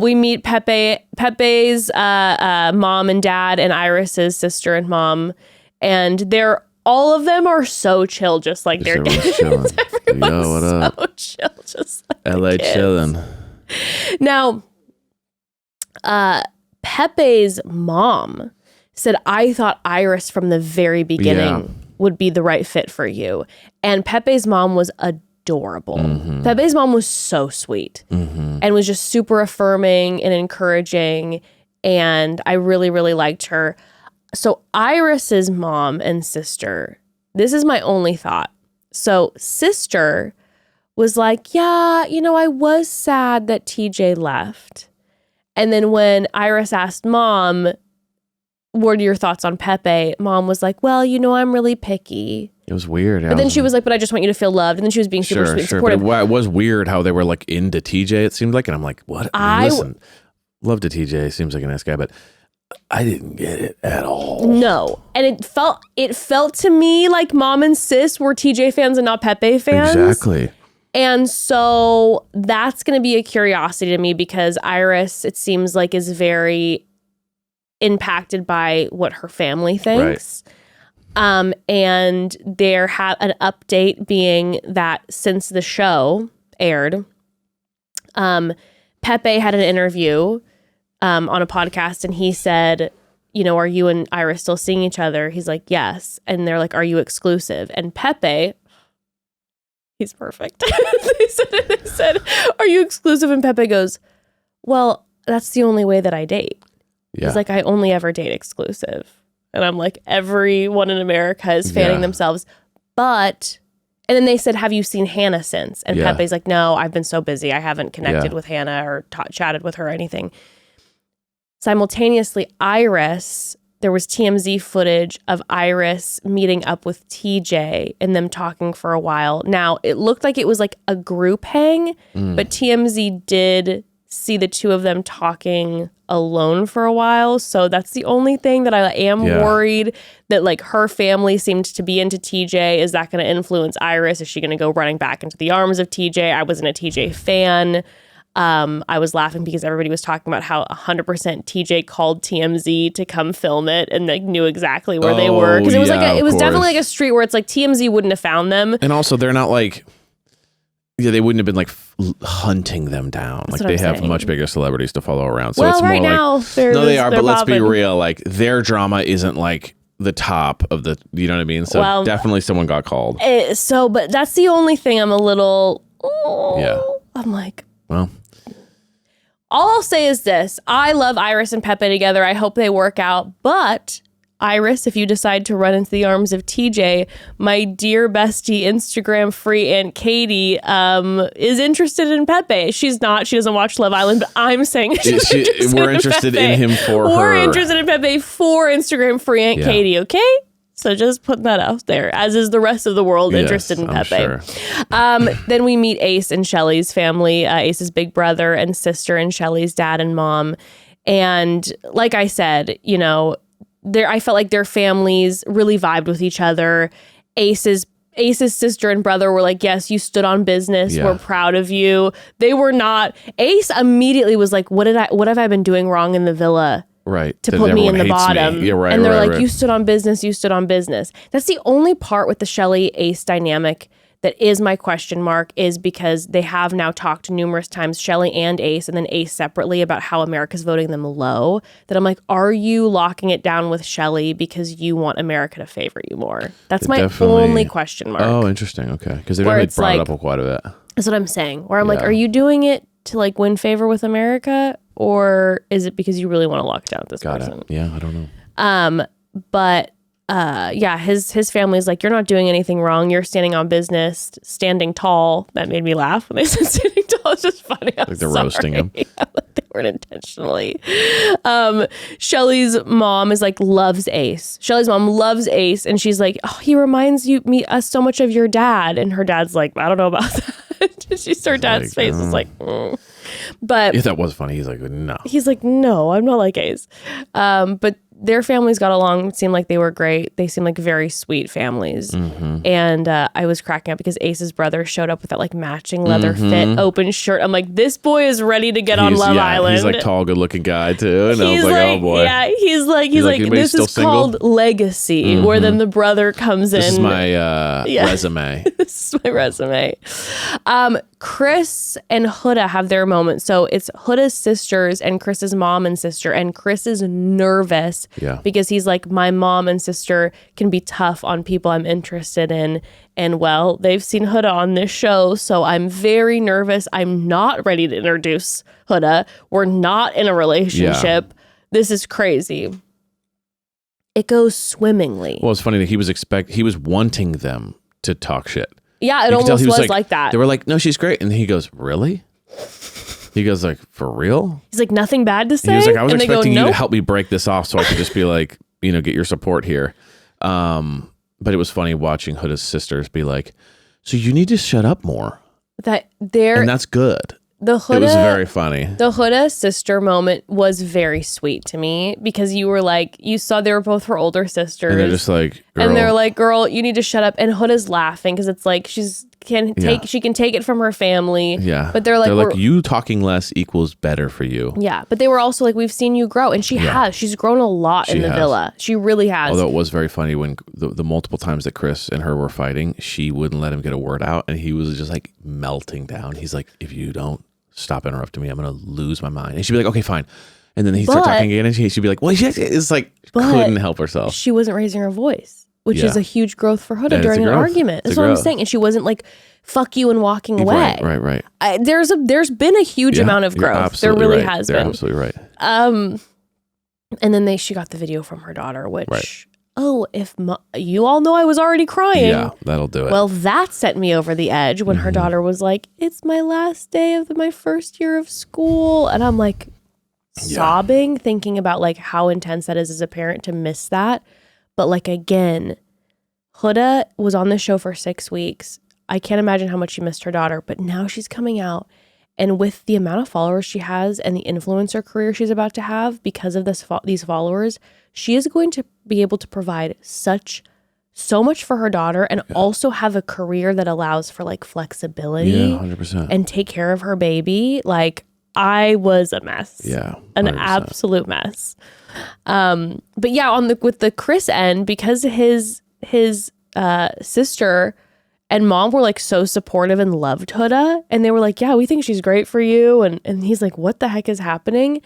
We meet Pepe's mom and dad and Iris's sister and mom. And all of them are so chill, just like their kids. Everyone's so chill, just like LA chilling. Now, Pepe's mom said, I thought Iris from the very beginning would be the right fit for you. And Pepe's mom was adorable. Mm-hmm. Pepe's mom was so sweet and was just super affirming and encouraging. And I really, really liked her. So Iris's mom and sister, this is my only thought. So sister was like, yeah, I was sad that TJ left. And then when Iris asked mom, what are your thoughts on Pepe? Mom was like, well, I'm really picky. It was weird. But then she was like, but I just want you to feel loved. And then she was being super sweet and supportive. But it was weird how they were like into TJ, it seemed like. And I'm like, what? Listen, love to TJ. Seems like a nice guy, but I didn't get it at all. No. And it felt to me like mom and sis were TJ fans and not Pepe fans. Exactly. And so that's going to be a curiosity to me because Iris, it seems like, is very impacted by what her family thinks. Right. And there had an update being that since the show aired, Pepe had an interview on a podcast and he said, are you and Iris still seeing each other? He's like, yes. And they're like, are you exclusive? And Pepe, he's perfect. they said, are you exclusive? And Pepe goes, well, that's the only way that I date. Yeah. He's like, I only ever date exclusive. And I'm like, everyone in America is fanning themselves. But, and then they said, have you seen Hannah since? And Pepe's like, no, I've been so busy. I haven't connected with Hannah or chatted with her or anything. Simultaneously, Iris, there was TMZ footage of Iris meeting up with TJ and them talking for a while. Now, it looked like it was like a group hang, but TMZ did see the two of them talking alone for a while. So that's the only thing that I am worried that like her family seemed to be into TJ. Is that going to influence Iris? Is she going to go running back into the arms of TJ? I wasn't a TJ fan. I was laughing because everybody was talking about how 100% TJ called TMZ to come film it and like knew exactly where they were. Because it was it was definitely like a street where it's like TMZ wouldn't have found them. And also they're not like, they wouldn't have been like hunting them down. That's like they have much bigger celebrities to follow around. So well, it's more right now, like, no, they are, but let's be bobbing. real. Like their drama isn't like the top of the, you know what I mean? So definitely someone got called. But that's the only thing I'm a little, I'm like, well. All I'll say is this. I love Iris and Pepe together. I hope they work out. But Iris, if you decide to run into the arms of TJ, my dear bestie Instagram free Aunt Katie is interested in Pepe. She's not. She doesn't watch Love Island, but I'm saying we're interested in him for her. We're interested in Pepe for Instagram free Aunt Katie, okay? So just putting that out there, as is the rest of the world interested in Pepe. Sure. Then we meet Ace and Chelley's family, Ace's big brother and sister and Chelley's dad and mom. And like I said, you know, I felt like their families really vibed with each other. Ace's sister and brother were like, yes, you stood on business. Yeah. We're proud of you. They were not. Ace immediately was like, what have I been doing wrong in the villa? Right. To put me in the bottom. Yeah, right, and they're like, right. you stood on business, you stood on business. That's the only part with the Chelley Ace dynamic that is my question mark, is because they have now talked numerous times, Chelley and Ace, and then Ace separately, about how America's voting them low. That I'm like, are you locking it down with Chelley because you want America to favor you more? That's my only question mark. Oh, interesting. Okay. Because they really brought it up quite a bit. That's what I'm saying. Where I'm like, are you doing it to like win favor with America? Or is it because you really want to lock down this person? It. Yeah, I don't know. But his family's like, you're not doing anything wrong. You're standing on business, standing tall. That made me laugh when they said standing tall. It's just funny. Like they're roasting him. Yeah, like they weren't intentionally. Chelley's mom is like, loves Ace. Chelley's mom loves Ace. And she's like, oh, he reminds us so much of your dad. And her dad's like, I don't know about that. Her dad's face is like, But yeah, that was funny. He's like, no. He's like, no, I'm not like Ace. But their families got along. It seemed like they were great. They seemed like very sweet families. Mm-hmm. And I was cracking up because Ace's brother showed up with that like matching leather fit open shirt. I'm like, this boy is ready to get on Love Island. He's like tall, good looking guy too. And I was like, oh boy. Yeah, he's like this is called legacy, where then the brother comes in. This is my resume. This is my resume. Chris and Huda have their moment. So it's Huda's sisters and Chris's mom and sister. And Chris is nervous because he's like, my mom and sister can be tough on people I'm interested in. And well, they've seen Huda on this show. So I'm very nervous. I'm not ready to introduce Huda. We're not in a relationship. Yeah. This is crazy. It goes swimmingly. Well, it's funny that he was wanting them to talk shit. Yeah, it almost was like that. They were like, no, she's great. And he goes, really? He goes like, for real? He's like, nothing bad to say? He was like, I was expecting you to help me break this off so I could just be like, get your support here. But it was funny watching Huda's sisters be like, so you need to shut up more. And that's good. It was very funny. The Huda sister moment was very sweet to me because you were like, you saw they were both her older sisters. And they're just like, girl. And they're like, girl, you need to shut up. And Huda's laughing because it's like she can take it from her family. Yeah. But they're like, you talking less equals better for you. Yeah. But they were also like, we've seen you grow. And she has. She's grown a lot in the villa. She really has. Although it was very funny when the multiple times that Chris and her were fighting, she wouldn't let him get a word out. And he was just like melting down. He's like, if you don't stop interrupting me, I'm gonna lose my mind. And she'd be like, okay, fine. And then he'd start talking again, and she'd be like, well, it's like, couldn't help herself. She wasn't raising her voice, which is a huge growth for Huda during an argument. That's what I'm saying. And she wasn't like, fuck you and walking away. Right. There's been a huge amount of growth. There really has been. Absolutely right. And then she got the video from her daughter, which you all know I was already crying. Yeah, that'll do it. Well, that set me over the edge when her daughter was like, it's my last day of my first year of school. And I'm like sobbing, thinking about like how intense that is as a parent to miss that. But like, again, Huda was on the show for 6 weeks. I can't imagine how much she missed her daughter, but now she's coming out And with the amount of followers she has and the influencer career she's about to have because of these followers, she is going to be able to provide so much for her daughter and also have a career that allows for like flexibility. Yeah, 100%. And take care of her baby. Like, I was a mess. Yeah. 100%. An absolute mess. But yeah, with the Chris end, because his sister and mom were like so supportive and loved Huda, and they were like, yeah, we think she's great for you. And he's like, what the heck is happening?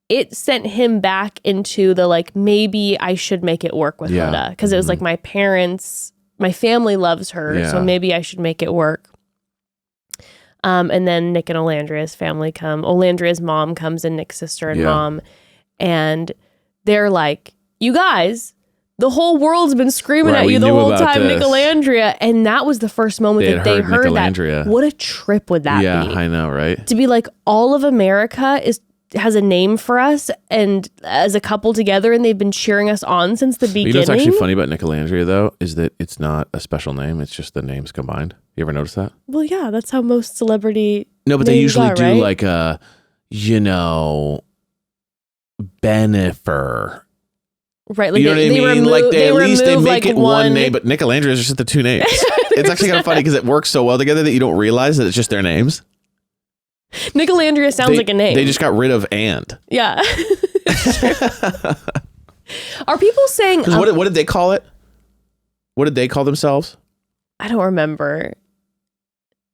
It sent him back into the like, maybe I should make it work with Huda. Because it was like my family loves her. So maybe I should make it work. And then Nick and Olandria's family come. Olandria's mom comes and Nick's sister and mom. And they're like, you guys, the whole world's been screaming at you the whole time, NicOlandria. And that was the first moment that they heard that. What a trip would that be? Yeah, I know, right? To be like, all of America has a name for us and as a couple together, and they've been cheering us on since the beginning. You know what's actually funny about NicOlandria, though, is that it's not a special name. It's just the names combined. You ever notice that? Well, yeah, that's how most celebrity No, but they usually do right? like a, Benifer. Right, like you know what I mean? Like at least they make it one name, but NicOlandria is just the two names. It's actually kind of funny because it works so well together that you don't realize that it's just their names. NicOlandria sounds like a name. They just got rid of and. Yeah. Are people saying... what did they call it? What did they call themselves? I don't remember.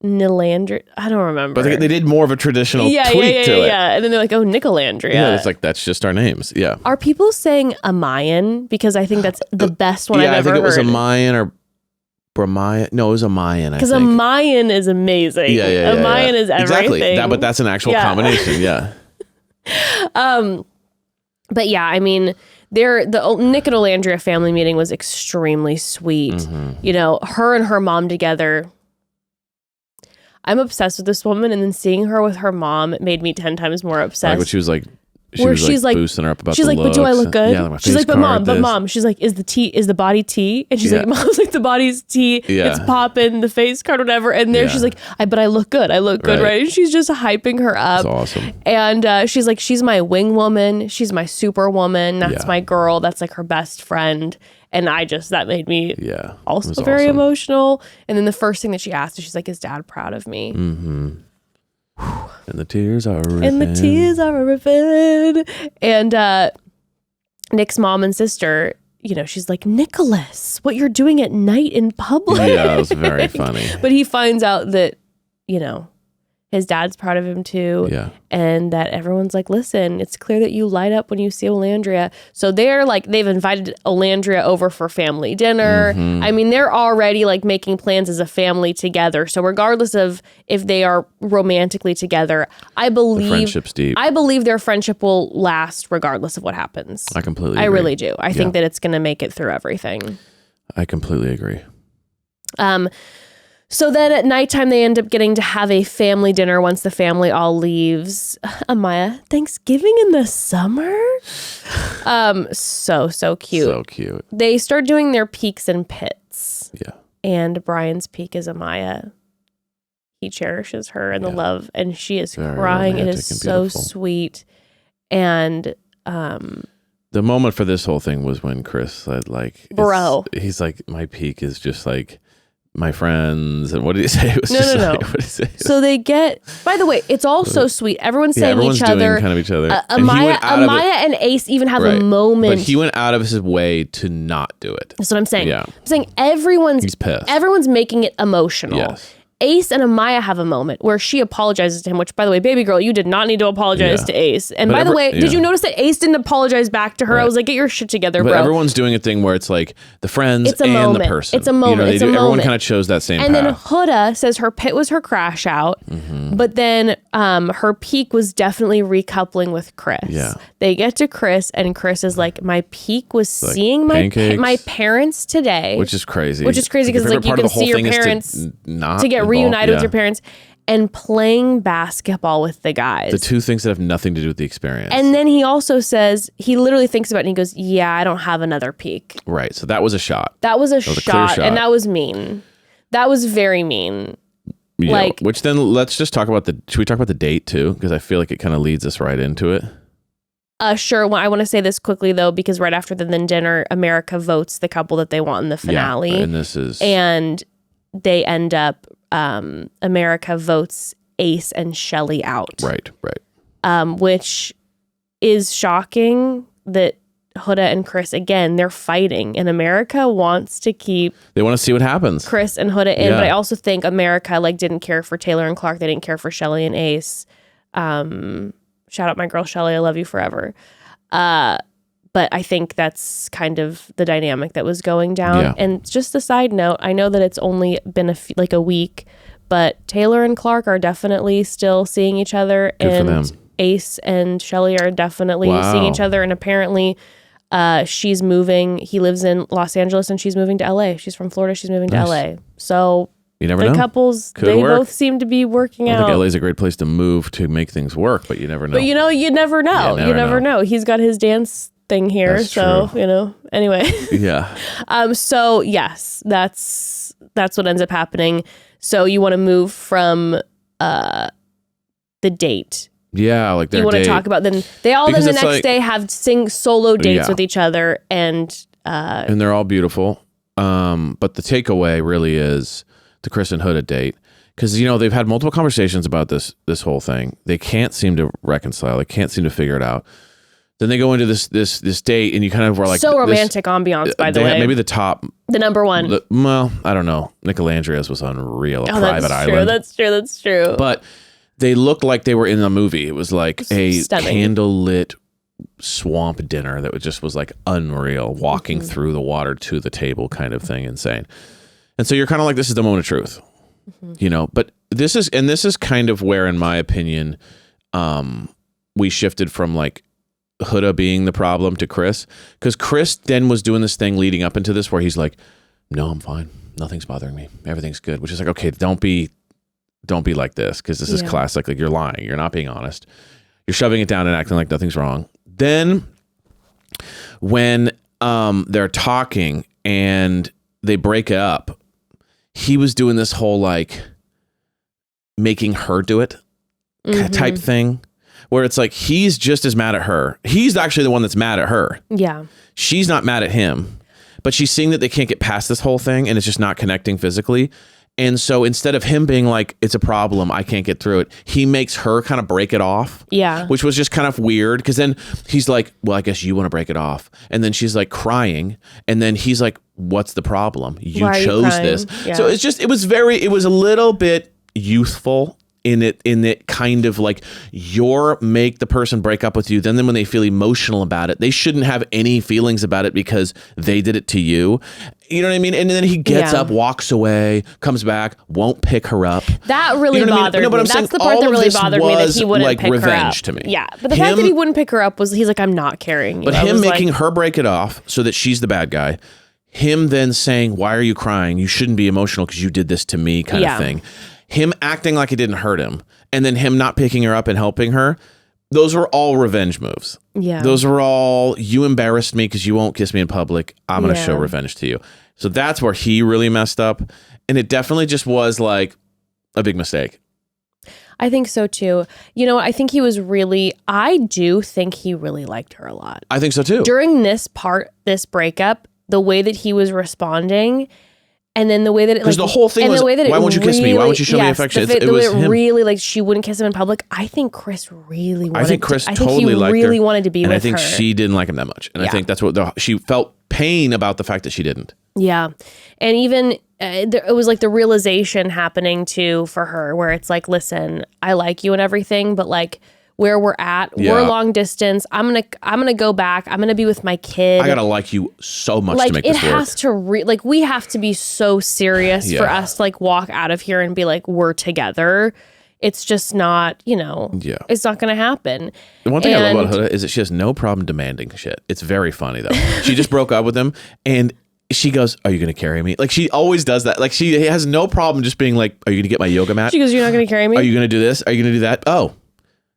NicOlandria. I don't remember. But they did more of a traditional tweak to it. Yeah, and then they're like, oh, NicOlandria. Yeah, it's like, that's just our names. Yeah. Are people saying Amayan? Because I think that's the best one I've ever heard. Yeah, I think it was Amayan or Bramayan. No, it was Amayan, because Amayan is amazing. Yeah. Amayan is everything. Exactly. But that's an actual combination. Yeah. But yeah, I mean, the Nick and Olandria family meeting was extremely sweet. Mm-hmm. You know, her and her mom together. I'm obsessed with this woman, and then seeing her with her mom made me 10 times more obsessed. Like what she was like. She's like boosting her up about she's the like, looks. but do I look good? Yeah, she's like, but mom. She's like, is the body tea? And she's like, mom's like, the body's tea. Yeah. It's popping, the face card, whatever. And there she's like, but I look good. I look good, right? And she's just hyping her up. That's awesome. And she's like, she's my wing woman. She's my super woman. That's my girl. That's like her best friend. And that made me also very emotional. And then the first thing that she asked, she's like, is dad proud of me? Mm-hmm. And the tears are ripping. And Nick's mom and sister, you know, she's like, Nicholas, what you're doing at night in public. Yeah, it was very funny. But he finds out that, you know, his dad's proud of him too. Yeah. And that everyone's like, listen, it's clear that you light up when you see Olandria. So they're like, they've invited Olandria over for family dinner. Mm-hmm. I mean, they're already like making plans as a family together. So regardless of if they are romantically together, I believe the friendship's deep. I believe their friendship will last regardless of what happens. I completely agree. I really do. I think that it's going to make it through everything. I completely agree. So then at nighttime, they end up getting to have a family dinner once the family all leaves. Amaya, Thanksgiving in the summer? So cute. So cute. They start doing their peaks and pits. Yeah. And Brian's peak is Amaya. He cherishes her and the love, and she is very crying. It is so beautiful. sweet. And the moment for this whole thing was when Chris said, like, bro, he's like, my peak is just like my friends. And what did he say? It was no. Like, what did he say? So they get, by the way, it's all so sweet. Everyone's saying everyone's each other. Doing kind of each other. Amaya and Ace even have a moment. But he went out of his way to not do it. That's what I'm saying. Yeah. I'm saying He's pissed. Everyone's making it emotional. Yes. Ace and Amaya have a moment where she apologizes to him, which, by the way, baby girl, you did not need to apologize to Ace. And by the way, did you notice that Ace didn't apologize back to her? I was like, get your shit together, bro. But everyone's doing a thing where it's like the friends and moment. the person. It's a moment. You know, it's a everyone moment. kind of chose that same and path. then Huda says her pit was her crash out, but then her peak was definitely recoupling with Chris. Yeah. They get to Chris, and Chris is like, my peak was like seeing my parents today. Which is crazy. Which is crazy because like you can see your parents to get reunited with your parents and playing basketball with the guys. The two things that have nothing to do with the experience. And then he also says, he literally thinks about it and he goes, yeah, I don't have another peak. Right. So that was a shot. That was a clear shot. shot. And that was mean. That was very mean. Yeah, Like, which then let's just talk about should we talk about the date too? Because I feel like it kind of leads us right into it. sure. Well, I want to say this quickly though, because right after the then dinner, America votes the couple that they want in the finale. Yeah, and this is... And they end up, America votes Ace and Chelley out. Right. Which is shocking that Huda and Chris, again, they're fighting, and America wants to keep... They want to see what happens. Chris and Huda in, but I also think America didn't care for Taylor and Clarke. They didn't care for Chelley and Ace. Shout out my girl Chelley, I love you forever. But I think that's kind of the dynamic that was going down. Yeah. And just a side note, I know that it's only been a week, but Taylor and Clarke are definitely still seeing each other. Good and for them. Ace and Chelley are definitely seeing each other, and apparently she's moving. He lives in Los Angeles and she's moving to LA. She's from Florida. She's moving to LA. So you never the know. couples, Could they work. both seem to be working out. I think LA is a great place to move to make things work, but you never know. But you never know. Yeah, you never know. He's got his dance thing here. That's so, true. Anyway. Yeah. So yes, that's what ends up happening. So you want to move from the date. Yeah, like their you want date. to talk about then they all Because then the it's next day have solo dates Yeah. with each other and they're all beautiful. But the takeaway really is the Chris and Huda date. Because, they've had multiple conversations about this whole thing. They can't seem to reconcile. They can't seem to figure it out. Then they go into this date and you kind of were like... so romantic ambiance, by the way. Maybe the top... The number one. Well, I don't know. NicOlandria's was unreal. A private island. That's true. But they looked like they were in a movie. It was like a stunning. candlelit swamp dinner that was like unreal, walking through the water to the table kind of thing, insane. And so you're kind of like, this is the moment of truth, but this is kind of where, in my opinion, we shifted from like Huda being the problem to Chris, because Chris then was doing this thing leading up into this where he's like, no, I'm fine. Nothing's bothering me. Everything's good. Which is like, okay, don't be like this, because this is classic. Like, you're lying. You're not being honest. You're shoving it down and acting like nothing's wrong. Then when they're talking and they break up, he was doing this whole like making her do it type thing, where it's like he's just as mad at her. He's actually the one that's mad at her. Yeah. She's not mad at him, but she's seeing that they can't get past this whole thing and it's just not connecting physically. And so instead of him being like, it's a problem, I can't get through it, he makes her kind of break it off. Yeah. Which was just kind of weird, because then he's like, well, I guess you want to break it off. And then she's like crying. And then he's like, what's the problem? You chose this. Yeah. So it was a little bit youthful in it kind of like, make the person break up with you. Then when they feel emotional about it, they shouldn't have any feelings about it because they did it to you. You know what I mean? And then he gets up, walks away, comes back, won't pick her up. That really bothered me. No, but I'm That's saying the part that really bothered me, that he wouldn't like pick her up. revenge to me. Yeah, but the fact that he wouldn't pick her up was, he's like, I'm not carrying you. But him making her break it off so that she's the bad guy, him then saying, why are you crying? You shouldn't be emotional because you did this to me kind of thing. Him acting like it didn't hurt him, and then him not picking her up and helping her. Those were all revenge moves. Yeah. Those were all, you embarrassed me because you won't kiss me in public. I'm going to show revenge to you. So that's where he really messed up. And it definitely just was like a big mistake. I think so too. I think I do think he really liked her a lot. I think so too. During this breakup, the way that he was responding, and then the way that because the whole thing was, why won't you kiss me? Why won't you show me affection? It was him. Really, like, she wouldn't kiss him in public. I think Chris really wanted. I think Chris totally liked her. He really wanted to be with her. And I think she didn't like him that much. And I think that's what she felt pain about the fact that she didn't. Yeah, and even it was like the realization happening too for her, where it's like, listen, I like you and everything, but like, where we're at, we're long distance. I'm gonna go back. I'm gonna be with my kid. I gotta like you so much to make this work. It has to we have to be so serious for us to like walk out of here and be like, we're together. It's just not, it's not gonna happen. The one thing I love about Huda is that she has no problem demanding shit. It's very funny though. She just broke up with him and she goes, are you going to carry me? Like, she always does that. Like, she has no problem just being like, are you going to get my yoga mat? She goes, you're not going to carry me? Are you going to do this? Are you going to do that? Oh,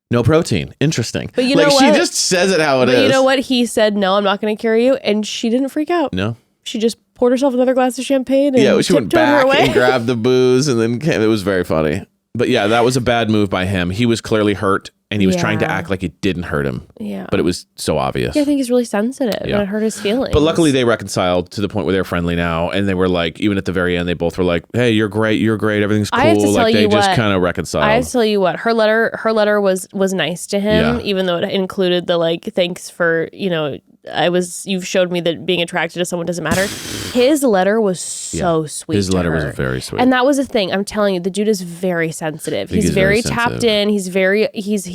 no protein. Interesting. But you know what? She just says it how it is. But you know what? He said, no, I'm not going to carry you. And she didn't freak out. No. She just poured herself another glass of champagne. And she went back and grabbed the booze and then came. It was very funny. But yeah, that was a bad move by him. He was clearly hurt and he was trying to act like it didn't hurt him. Yeah. But it was so obvious. Yeah, I think he's really sensitive and it hurt his feelings. But luckily they reconciled to the point where they're friendly now. And they were like, even at the very end, they both were like, hey, you're great. Everything's cool. I have to tell like they you just what, kind of reconciled. I have to tell you what, her letter was nice to him, even though it included the like, thanks for, you've showed me that being attracted to someone doesn't matter. His letter was so sweet. His letter was her. very sweet. And that was the thing. I'm telling you, the dude is very sensitive. He's very tapped in. He's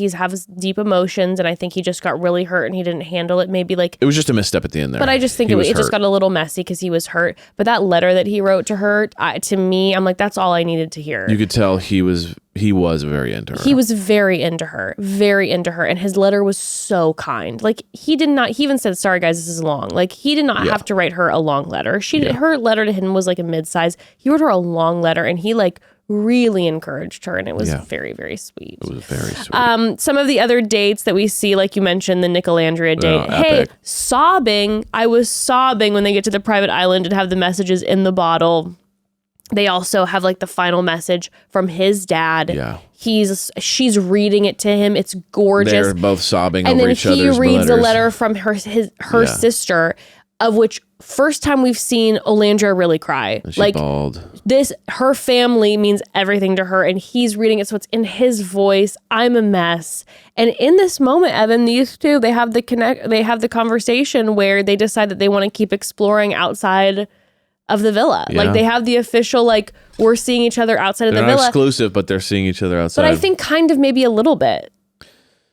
has deep emotions. And I think he just got really hurt and he didn't handle it. Maybe like. It was just a misstep at the end there. But I just think it just got a little messy because he was hurt. But that letter that he wrote to her, to me, I'm like, that's all I needed to hear. You could tell he was very into her. He was very into her. And his letter was so kind. Like he even said, sorry guys, this is long. Like he did not have to write her a long letter. Her letter to him was like a mid-size. He wrote her a long letter and he like really encouraged her. And it was very, very sweet. It was very sweet. Some of the other dates that we see, like you mentioned, the NicOlandria date. Hey, sobbing. I was sobbing when they get to the private island and have the messages in the bottle. They also have like the final message from his dad. Yeah. She's reading it to him. It's gorgeous. They're both sobbing over each other's letters. And then he reads a letter from her sister, of which first time we've seen Olandria really cry. And she bawled. Her family means everything to her, and he's reading it, so it's in his voice. I'm a mess. And in this moment, Evan, these two, they have the conversation where they decide that they want to keep exploring outside of the villa. Yeah. Like they have the official, like, we're seeing each other outside of the villa. They're not exclusive, but they're seeing each other outside. But I think kind of maybe a little bit.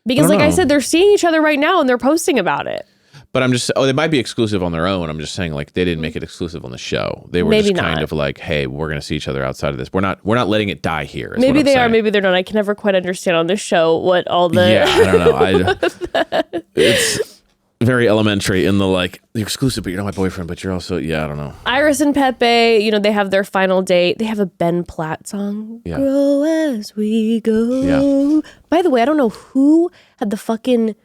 Because I said, they're seeing each other right now and they're posting about it. But I'm just, they might be exclusive on their own. I'm just saying, like, they didn't make it exclusive on the show. They were maybe just kind of like, hey, we're going to see each other outside of this. We're not letting it die here. Maybe they are, maybe they're not. I can never quite understand on this show what all the... Yeah, I don't know. It's very elementary in the, like, you're exclusive, but you're not my boyfriend, but you're also, I don't know. Iris and Pepe, they have their final date. They have a Ben Platt song. Yeah. Grow as we go. Yeah. By the way, I don't know who had the fucking...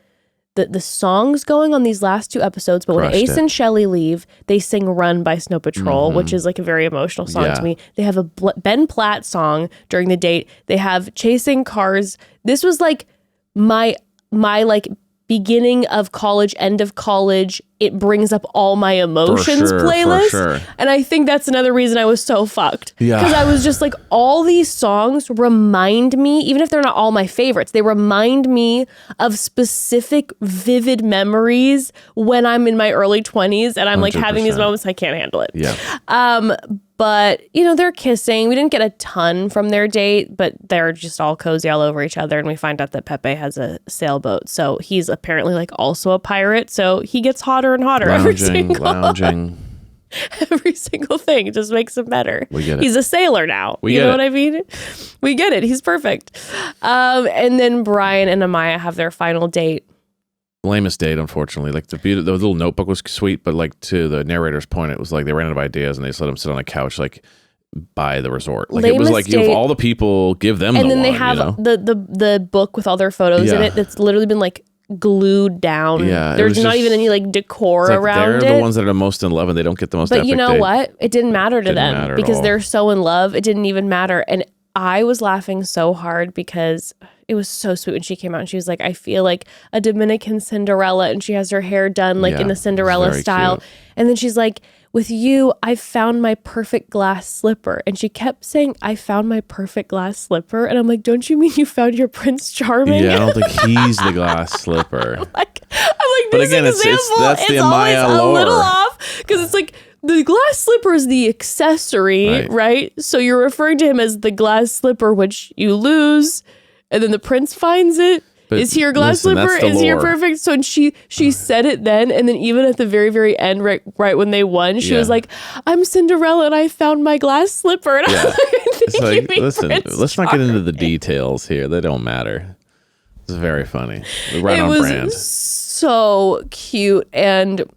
The songs going on these last two episodes, but when Ace and Chelley leave, they sing Run by Snow Patrol, which is like a very emotional song to me. They have a Ben Platt song during the date. They have Chasing Cars. This was like my like beginning of college, end of college. It brings up all my emotions playlist. And I think that's another reason I was so fucked. Because I was just like, all these songs remind me, even if they're not all my favorites, they remind me of specific vivid memories when I'm in my early 20s and I'm like 100%. Having these moments, I can't handle it. Yeah. But, they're kissing. We didn't get a ton from their date, but they're just all cozy all over each other. And we find out that Pepe has a sailboat. So he's apparently like also a pirate. So he gets hotter and hotter every single thing. It just makes him better. We get it. He's a sailor now. You know what I mean? We get it. He's perfect. And then Bryan and Amaya have their final date. Lamest date, unfortunately. Like the little notebook was sweet, but like to the narrator's point, it was like they ran out of ideas and they just let him sit on a couch like by the resort. Like lamest it was like of all the people, give them and the then one, they have the book with all their photos in it that's literally been like glued down. Yeah, there's not even any like decor like around they're the ones that are most in love and they don't get the most. But you know date. what? It didn't matter to them because they're so in love. It didn't even matter. And I was laughing so hard because it was so sweet when she came out and she was like, I feel like a Dominican Cinderella, and she has her hair done like in the Cinderella style. Cute. And then she's like, with you, I found my perfect glass slipper. And she kept saying, I found my perfect glass slipper. And I'm like, don't you mean you found your Prince Charming? Yeah, I don't think he's the glass slipper. I'm like, but again, that's the Amaya lore. A little off because it's like, the glass slipper is the accessory, right? So you're referring to him as the glass slipper, which you lose, and then the prince finds it. But is he your glass slipper? Is he your perfect? So she said it then, and then even at the very, very end, right when they won, she was like, I'm Cinderella and I found my glass slipper. And I it's like, listen, let's not get into the details here. They don't matter. It's very funny. Right on brand. It was so cute. And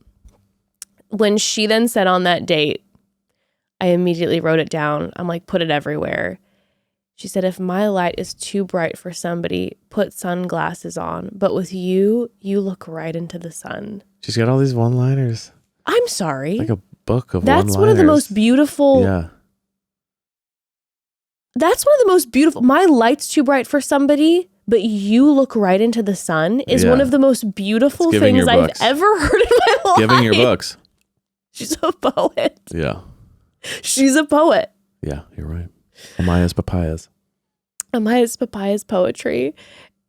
when she then said on that date, I immediately wrote it down. I'm like, put it everywhere. She said, if my light is too bright for somebody, put sunglasses on. But with you, you look right into the sun. She's got all these one-liners. I'm sorry. Like a book of That's one of the most beautiful. Yeah. That's one of the most beautiful. My light's too bright for somebody, but you look right into the sun is one of the most beautiful things I've ever heard in my life. Giving your books. She's a poet. Yeah. She's a poet. Yeah, you're right. Amaya's Papaya's poetry.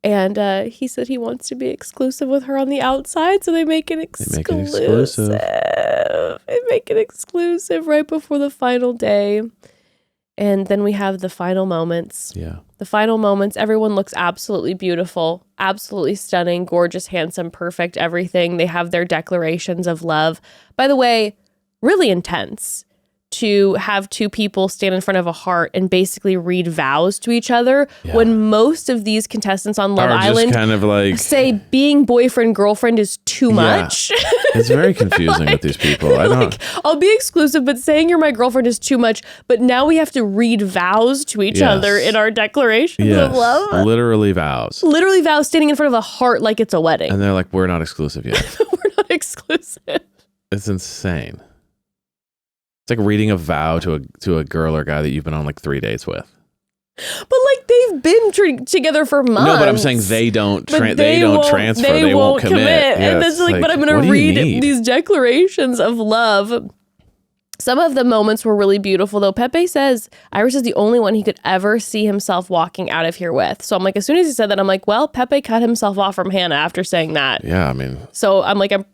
And he said he wants to be exclusive with her on the outside, so they make it exclusive. They make it exclusive right before the final day. And then we have the final moments. Yeah. The final moments, everyone looks absolutely beautiful, absolutely stunning, gorgeous, handsome, perfect, everything. They have their declarations of love. By the way, really intense to have two people stand in front of a heart and basically read vows to each other when most of these contestants on Love Island kind of like say being boyfriend girlfriend is too much. It's very confusing with these people. I don't. I'll be exclusive, but saying you're my girlfriend is too much. But now we have to read vows to each other in our declarations of love. Literally vows. Literally vows standing in front of a heart like it's a wedding. And they're like, we're not exclusive yet. We're not exclusive. It's insane. It's like reading a vow to a girl or guy that you've been on like 3 dates with. But like they've been together for months. No, but I'm saying they don't transfer. They won't commit. And that's like, but I'm going to read these declarations of love. Some of the moments were really beautiful, though. Pepe says Iris is the only one he could ever see himself walking out of here with. So I'm like, as soon as he said that, I'm like, well, Pepe cut himself off from Hannah after saying that. Yeah, I mean. So I'm like, I'm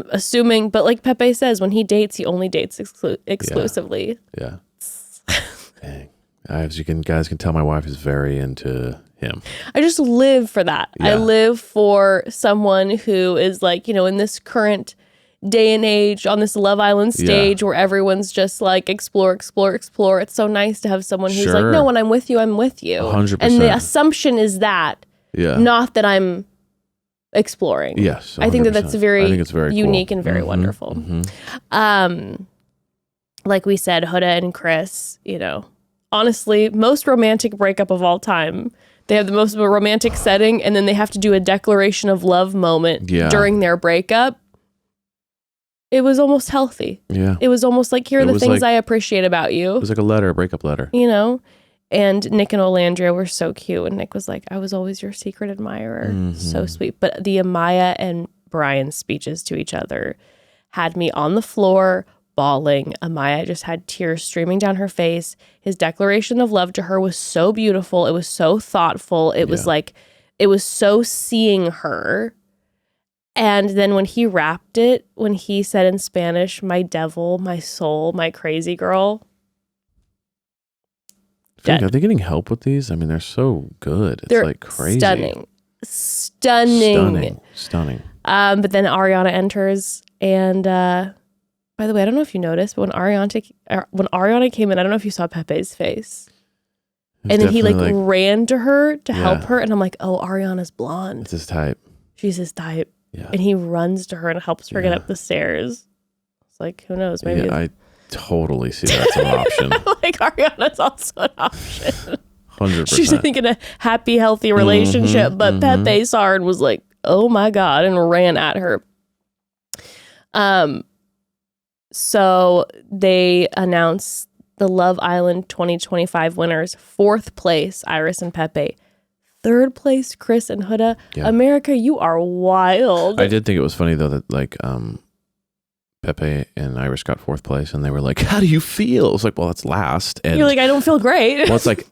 assuming, but like Pepe says, when he dates, he only dates exclusively. Yeah. Dang. As you guys can tell, my wife is very into him. I just live for that. Yeah. I live for someone who is like, in this current day and age on this Love Island stage where everyone's just like explore. It's so nice to have someone who's like, no, when I'm with you, I'm with you. 100%. And the assumption is that, not that I'm exploring. Yes, 100%. I think that's very unique cool. and very wonderful. Like we said, Huda and Chris, honestly, most romantic breakup of all time. They have the most romantic setting, and then they have to do a declaration of love moment during their breakup. It was almost healthy. Yeah. It was almost like, here are the things I appreciate about you. It was like a breakup letter. And Nick and Olandria were so cute. And Nick was like, I was always your secret admirer. So sweet. But the Amaya and Bryan speeches to each other had me on the floor bawling. Amaya just had tears streaming down her face. His declaration of love to her was so beautiful. It was so thoughtful. It was like, it was so seeing her. And then when he wrapped it, when he said in Spanish, my devil, my soul, my crazy girl. Are they getting help with these? I mean, they're so good. It's like crazy. Stunning. But then Ariana enters. And by the way, I don't know if you noticed, but when Ariana came in, I don't know if you saw Pepe's face. And then he like ran to her to help her. And I'm like, oh, Ariana's blonde. It's his type. She's his type. Yeah. And he runs to her and helps her get up the stairs. It's like, who knows? Maybe I totally see that's an option. Like Ariana's also an option. 100%. She's in a happy, healthy relationship, but Pepe saw her and was like, oh my God, and ran at her. So they announced the Love Island 2025 winners. 4th place, Iris and Pepe. 3rd place, Chris and Huda. Yeah. America, you are wild. I did think it was funny though that like Pepe and Iris got 4th place, and they were like, "How do you feel?" It was like, "Well, that's last." And you're like, "I don't feel great." Well, it's like,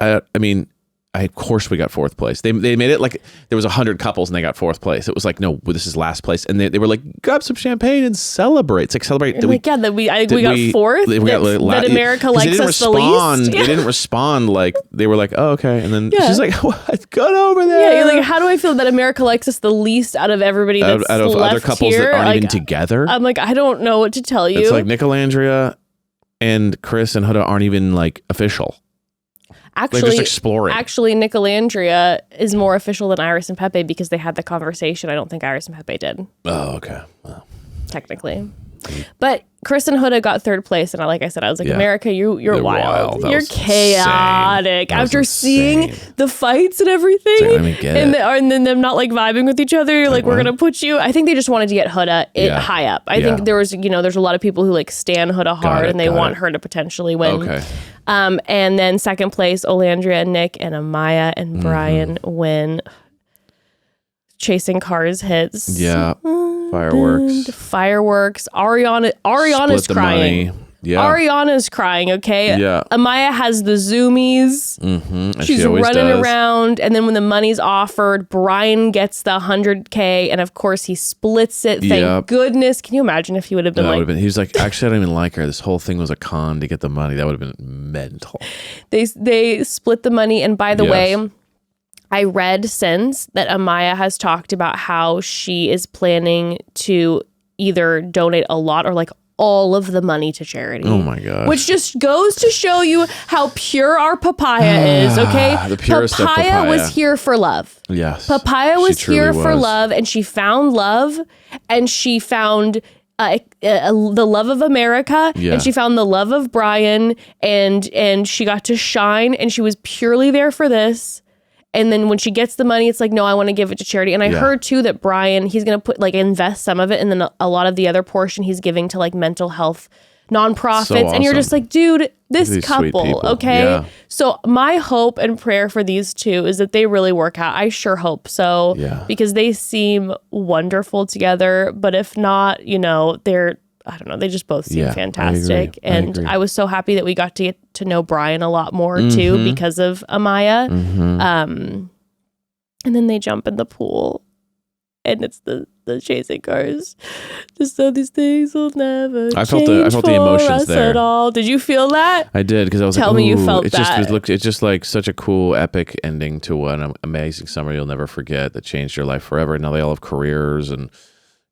of course we got 4th place. They made it like there was 100 couples and they got 4th place. It was like, no, this is last place, and they were like, grab some champagne and celebrate. It's like celebrate. That we got 4th. That America likes us the least. They didn't respond like they were like, oh okay, and then she's like, what? Good over there. Yeah, you're like, how do I feel that America likes us the least out of everybody that's out of left other couples here? that aren't even together? I'm like, I don't know what to tell you. It's like NicOlandria and Chris and Huda aren't even like official. Actually, they're just exploring. Actually, NicOlandria is more official than Iris and Pepe because they had the conversation. I don't think Iris and Pepe did. Oh, okay. Well. Technically. But Chris and Huda got third place, and like I said, I was like, Yeah. America, you're They're wild. That You're was chaotic. insane. That was After seeing insane. the fights and everything, It's like, let me get and, it. and then them not like vibing with each other, you're like, we're what? gonna put you. I think they just wanted to get Huda Yeah. high up. I Yeah. think there's a lot of people who like stan Huda hard, and they want her to potentially win. Okay. And then second place, NicOlandria, Nick, and Amaya and Bryan win. Chasing Cars hits. Yeah. Fireworks. Ariana's Split the crying. money. Yeah. Ariana's crying, okay? Yeah. Amaya has the zoomies. Mm-hmm. She's she always running does. around. And then when the money's offered, Bryan gets the 100K. And of course, he splits it. Thank Yep. goodness. Can you imagine if he would have been He was like, actually, I don't even like her. This whole thing was a con to get the money. That would have been mental. They split the money. And by the Yes. way, I read since that Amaya has talked about how she is planning to either donate a lot or like all of the money to charity. Oh my gosh. Which just goes to show you how pure our papaya is, okay? The purest of papaya. was here for love. Yes. Papaya She was truly here for was. love, and she found love, and she found the love of America, Yeah. and she found the love of Bryan, and she got to shine, and she was purely there for this. And then when she gets the money, it's like, no, I want to give it to charity. And I heard too that Bryan, he's going to invest some of it. And then a lot of the other portion he's giving to like mental health nonprofits. So And you're awesome. just like, dude, this These sweet couple, people. okay? Yeah. So my hope and prayer for these two is that they really work out. I sure hope so. Yeah. Because they seem wonderful together. But if not, I don't know. They just both seem Yeah, I fantastic. agree. I And agree. I was so happy that we got to get to know Bryan a lot more too because of Amaya. And then they jump in the pool, and it's the chasing cars. Just so these things will never I felt change the for emotions us there. at all. Did you feel that? I did because I was Tell like, me you "Ooh," felt it's just that. it's just like such a cool epic ending to an amazing summer you'll never forget that changed your life forever. And now they all have careers and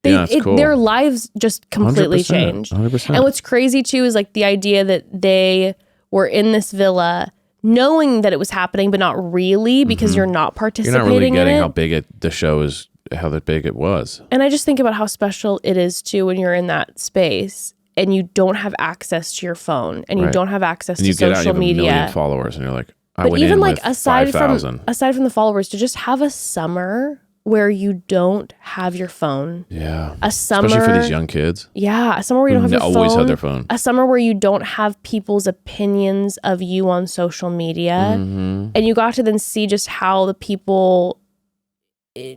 it's cool. Their lives just completely 100%, changed. 100%. And what's crazy too is like the idea that they were in this villa knowing that it was happening, but not really because you're not You're participating not really getting in it. how big the show is, how big it was. And I just think about how special it is too when you're in that space and you don't have access to your phone and you Right. don't have access And to you get out, social and you have a media. million followers, and you're like, I But went even in like with aside 5,000. from the followers, to just have a summer where you don't have your phone. Yeah. A summer, Especially for these young kids. Yeah, a summer where you don't have your phone. Always have their phone. A summer where you don't have people's opinions of you on social media. Mm-hmm. And you got to then see just how the people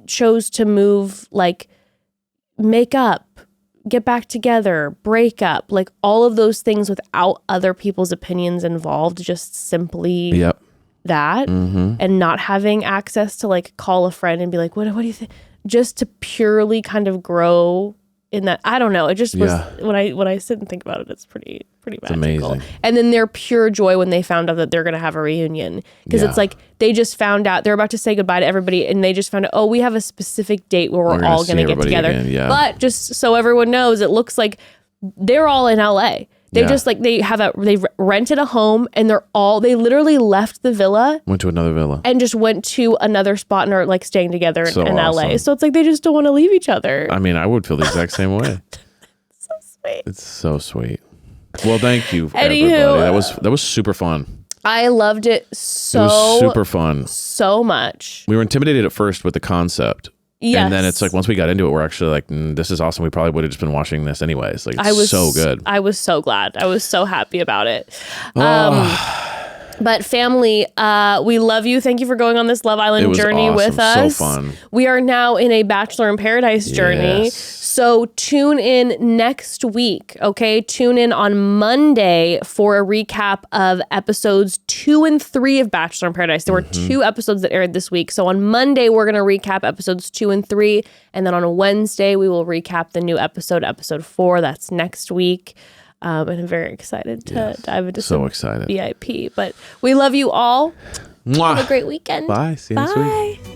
chose to move, like make up, get back together, break up, like all of those things without other people's opinions involved, just simply Yep. that, and not having access to like call a friend and be like, what do you think? Just to purely kind of grow in that. I don't know. It just was when I sit and think about it, it's pretty magical. amazing. And then their pure joy when they found out that they're going to have a reunion, because it's like they just found out they're about to say goodbye to everybody, and they just found out, oh, we have a specific date where we're gonna all see going to get everybody together. again, yeah. But just so everyone knows, it looks like they're all in LA. They Yeah. just like they rented a home, and they literally left the villa Went to another villa. and just went to another spot and are like staying together So in LA. awesome. So it's like they just don't want to leave each other. I mean, I would feel the exact same way. So sweet. It's so sweet. Well, thank you, Anywho, everybody. That was super fun. I loved it It was so super fun. much. We were intimidated at first with the concept. Yes. And then it's like, once we got into it, we're actually like, this is awesome. We probably would have just been watching this anyways. Like, it's so good. I was so glad. I was so happy about it. Oh. But family, we love you. Thank you for going on this Love It Island was journey awesome. with us. So fun. We are now in a Bachelor in Paradise journey. Yes. So tune in next week, okay? Tune in on Monday for a recap of episodes 2 and 3 of Bachelor in Paradise. There were 2 episodes that aired this week. So on Monday, we're going to recap episodes 2 and 3. And then on a Wednesday, we will recap the new episode 4. That's next week. And I'm very excited to dive into So some excited. VIP. But we love you all. Mwah. Have a great weekend. Bye. See you next week. Bye.